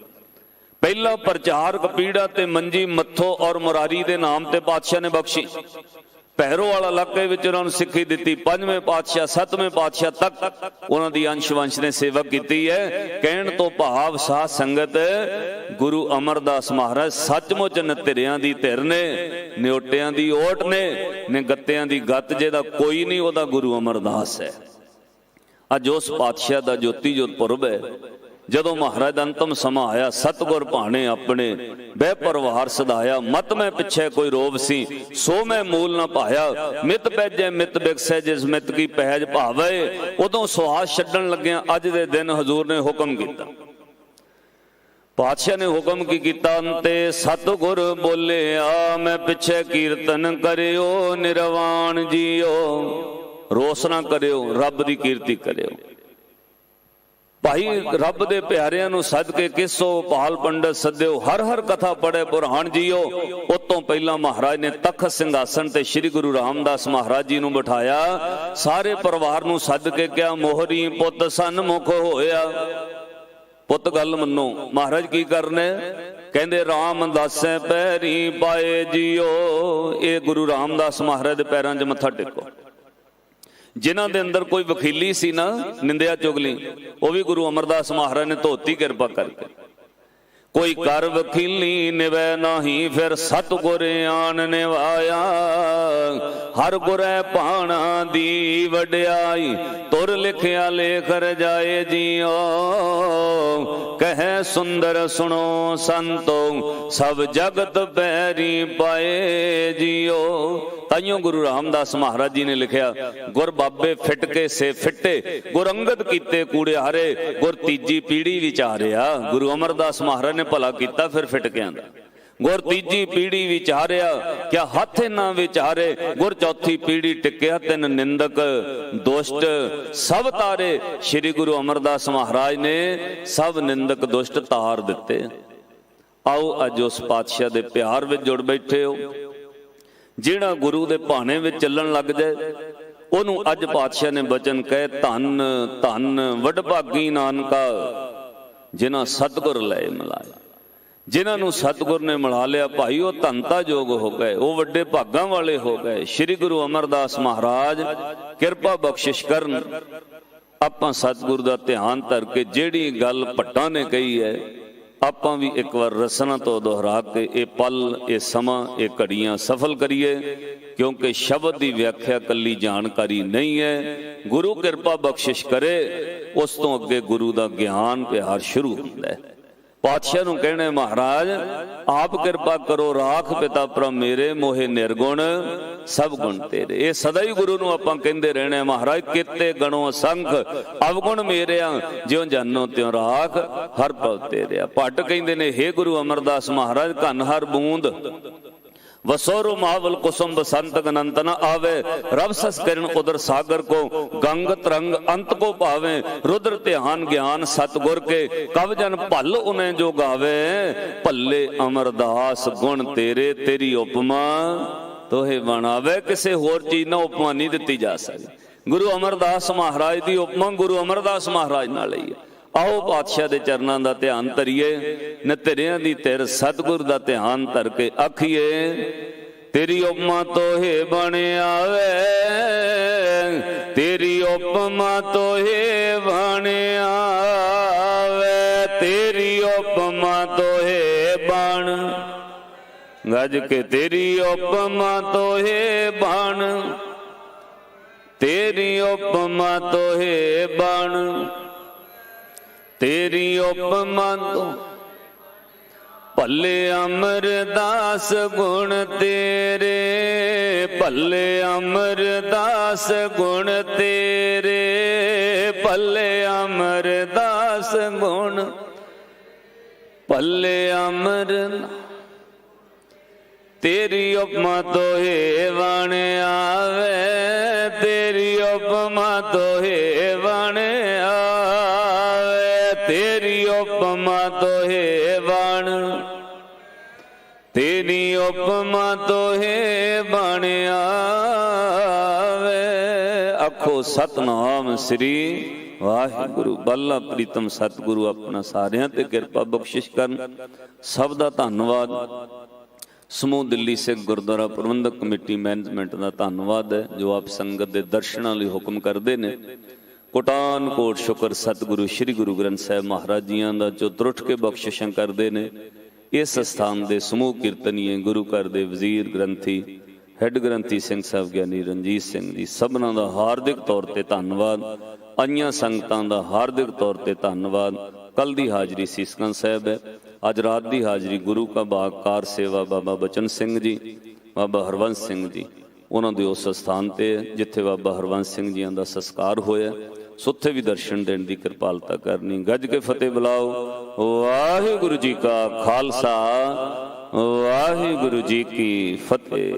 ਪਹਿਲਾ ਪ੍ਰਚਾਰਕ ਪੀੜਾ ਤੇ ਮੰਜੀ ਮੱਥੋ ਔਰ ਮੁਰਾਰੀ ਦੇ ਨਾਮ ਤੇ ਪਾਤਸ਼ਾਹ ਨੇ ਬਖਸ਼ੀ। ਪਹਿਰੋ ਵਾਲਾ ਇਲਾਕੇ ਵਿੱਚ ਉਹਨਾਂ ਨੂੰ ਸਿੱਖੀ ਦਿੱਤੀ। 5ਵੇਂ ਪਾਤਸ਼ਾਹ 7ਵੇਂ ਪਾਤਸ਼ਾਹ ਤੱਕ ਉਹਨਾਂ ਦੀ ਅੰਸ਼ ਵੰਸ਼ ਨੇ ਸੇਵਾ ਕੀਤੀ ਹੈ। ਕਹਿਣ ਤੋਂ ਭਾਵ ਸਾਧ ਸੰਗਤ ਗੁਰੂ ਅਮਰਦਾਸ ਮਹਾਰਾਜ ਸੱਚਮੁੱਚ ਨਤਿਰਿਆਂ ਦੀ ਧਿਰ ਨੇ, ਨਿਓਟਿਆਂ ਦੀ ਓਟ ਨੇ ਗੱਤਿਆਂ ਦੀ ਗੱਤ। ਜਿਹਦਾ ਕੋਈ ਨਹੀਂ ਉਹਦਾ ਗੁਰੂ ਅਮਰਦਾਸ ਹੈ। ਅੱਜ ਉਸ ਪਾਤਸ਼ਾਹ ਦਾ ਜੋਤੀ ਜੋਤ ਪੁਰਬ ਹੈ। ਜਦੋਂ ਮਹਾਰਾਜ ਦਾ ਅੰਤਮ ਸਮਾਂ ਆਇਆ, ਸਤਿਗੁਰ ਭਾਣੇ ਆਪਣੇ ਬਹਿ ਪਰਵਾਰ ਸਦਾਇਆ। ਮਤ ਮੈਂ ਪਿੱਛੇ ਕੋਈ ਰੋਬ ਸੀ, ਸੋ ਮੈਂ ਮੂਲ ਨਾ ਪਾਇਆ। ਮਿਤ ਪੈਜੈ ਮਿਤ ਬਿਕਸੈ, ਜਿਸ ਮਿਤ ਕੀ ਪਹਿਜ ਭਾਵੇ। ਉਦੋਂ ਸੁਆਸ ਛੱਡਣ ਲੱਗਿਆ ਅੱਜ ਦੇ ਦਿਨ ਹਜ਼ੂਰ ਨੇ ਹੁਕਮ ਕੀਤਾ। ਪਾਤਸ਼ਾਹ ਨੇ ਹੁਕਮ ਕੀ ਕੀਤਾ? ਅੰਤੇ ਸਤਿਗੁਰ ਬੋਲਿਆ, ਮੈਂ ਪਿੱਛੇ ਕੀਰਤਨ ਕਰਿਓ ਨਿਰਵਾਣ ਜੀਓ। ਰੋਸ ਨਾ ਕਰਿਓ, ਰੱਬ ਦੀ ਕੀਰਤੀ ਕਰਿਓ। ਭਾਈ ਰੱਬ ਦੇ ਪਿਆਰਿਆਂ ਨੂੰ ਸੱਦ ਕੇ ਕਿਸੋ ਪਾਲ ਪੰਡਤ ਸੱਦਿਓ, ਹਰ ਹਰ ਕਥਾ ਪੜ੍ਹੇ ਪੁਰਾਣ ਜੀਓ। ਉਤੋਂ ਪਹਿਲਾਂ ਮਹਾਰਾਜ ਨੇ ਤਖਤ ਸਿੰਘਾਸਣ ਤੇ ਸ੍ਰੀ ਗੁਰੂ ਰਾਮਦਾਸ ਮਹਾਰਾਜ ਜੀ ਨੂੰ ਬਿਠਾਇਆ। ਸਾਰੇ ਪਰਿਵਾਰ ਨੂੰ ਸੱਦ ਕੇ ਕਿਹਾ ਮੋਹਰੀ ਪੁੱਤ ਸਨਮੁਖ ਹੋਇਆ। ਪੁੱਤ ਗੱਲ ਮੰਨੋ, ਮਹਾਰਾਜ ਕੀ ਕਰਨੇ? ਕਹਿੰਦੇ ਰਾਮਦਾਸੈ ਪੈਰੀ ਪਾਏ ਜੀਓ। ਇਹ ਗੁਰੂ ਰਾਮਦਾਸ ਮਹਾਰਾਜ ਦੇ ਪੈਰਾਂ 'ਚ ਮੱਥਾ ਟੇਕੋ। ਜਿਨ੍ਹਾਂ ਦੇ ਅੰਦਰ ਕੋਈ ਵਕੀਲੀ ਸੀ ਨਾ, ਨਿੰਦਿਆ ਚੁਗਲੀ, ਉਹ ਵੀ ਗੁਰੂ ਅਮਰਦਾਸ ਮਹਾਰਾਜ ਨੇ ਧੋਤੀ ਕਿਰਪਾ ਕਰਕੇ। कोई कर वकीली निवै नाही, फिर सतगुर आन निवाया। हर गुरै भाणा दी वड्याई, तुर लिखिया लेख रजाए जियो। कह सुंदर सुनो संतो, सब जगत बैरी पाए जियो। ताइयों गुरु रामदास महाराज जी ने लिखा, गुर बाबे फिट के से फिटे, गुर अंगद कीते कूड़े हारे, गुर तीजी पीढ़ी विचारिया। गुरु अमरदास महाराज ने भला किया फिर फिट के आंदा। गुर तीजी पीढ़ी विचारिया, क्या हथ ना विचारे, गुर चौथी पीढ़ी टिकिया, तिन निंदक दुष्ट सब तारे। श्री गुरु अमरदास महाराज ने सब निंदक दुष्ट तार दिते। आओ अज उस पातशाह दे प्यार विच जुड़ बैठे हो, जिहड़ा गुरु दे भाणे विच चलण लग जाए, ओनू अज पातशाह ने बचन कहे, धन धन वडभागी नानका, जिन्हां सतगुर लए मिलाए। जिन्होंने सतगुर ने मिला लिया भाई, वो धनता योग हो गए, वो वड्डे भागां वाले हो गए। श्री गुरु अमरदास महाराज किरपा बख्शिश करन, आपां सतगुर दा ध्यान धर के जिहड़ी गल भट्टां ने कही है, आपां भी एक बार रसना तो दोहरा के ये पल, ये समा, ये घड़ियां सफल करिए, क्योंकि शब्द की व्याख्या कली जानकारी नहीं है। गुरु किरपा बख्शिश करे, उस तो अगे गुरु का ज्ञान प्यार शुरू होता है। पातशाह नूं कहणे, महाराज आप किरपा करो, राख पिता प्रभ मेरे, मोहे निर्गुण सब गुण तेरे। ये सदा ही गुरु नूं आपां कहंदे रहणे, महाराज किते गणो असंख, अवगुण मेरे ज्यों जानो त्यों राख, हर पल तेरे। भट्ट कहंदे ने, हे गुरु अमरदास महाराज, धन हर बूंद वसोरु महावल कुसुम बसंत अनंत न आवे। रब सस किरण उदर सागर को, गंग तरंग अंत को पावे। रुद्र ध्यान ज्ञान सतगुर के, कव जन भल उन्हें जो गावे। भल्ले अमरदास गुण तेरे, तेरी उपमा तोहे बनावे। किसे होर चीज ना उपमा नहीं दिती जा सकती। गुरु अमरदास महाराज की उपमा गुरु अमरदास महाराज नाल ही है। आओ पातशाह दे चरनां दा ध्यान धरिए, नतिरियां दी तिर सतगुर दा ध्यान धर के आखिए, तेरी उपमा तो हे बने आवे, तेरी उपमा तो हे बने आवे, तेरी उपमा तो हे बन गज के, तेरी उपमा तो हे बन, तेरी उपमा तो हे बन, तेरी उपमा तो। भले अमरदास गुण तेरे, भले अमरदास गुण तेरे, भले अमरदास गुण, भले अमर। तेरी उपमा तो हे बन आवे, तेरी उपमा तो हे बन आवे, तेरी उपमा तो हे बन, तेरी उपमा तो हे बन आवे। आखो सतनाम श्री वाहिगुरु। बाला प्रीतम सतगुरु अपना सारियां ते किरपा बख्शिश करन। सब दा धन्नवाद। समूह दिल्ली सिख गुरुद्वारा प्रबंधक कमेटी मैनेजमेंट का धन्नवाद है, जो आप संगत के दर्शनों लिए हुक्म करते हैं। कोटान कोट शुक्र सतगुरु श्री गुरु ग्रंथ साहिब महाराज जियां दा, जो त्रुट के बख्शिशां करते हैं। इस स्थान के समूह कीर्तनीय गुरु घर के वजीर ग्रंथी हैड ग्रंथी सिंह साहब ज्ञानी रणजीत सिंह जी, सबना का हार्दिक तौर पर धन्नवाद। आईयां संगतां दा हार्दिक तौर पर धन्नवाद। कल की हाजरी सीसगंज साहब है, अज रात की हाजरी गुरु का बाग कार सेवा बाबा बचन सिंह जी, बाबा हरवंश सिंह जी, उन्होंने उस स्थान पर जिथे बाबा हरवंश सिंह जी का संस्कार होया, सुथे भी दर्शन देने की कृपालता करनी। गज के फतेह बुलाओ। वाहिगुरु जी का खालसा, वाहिगुरु जी की फतेह।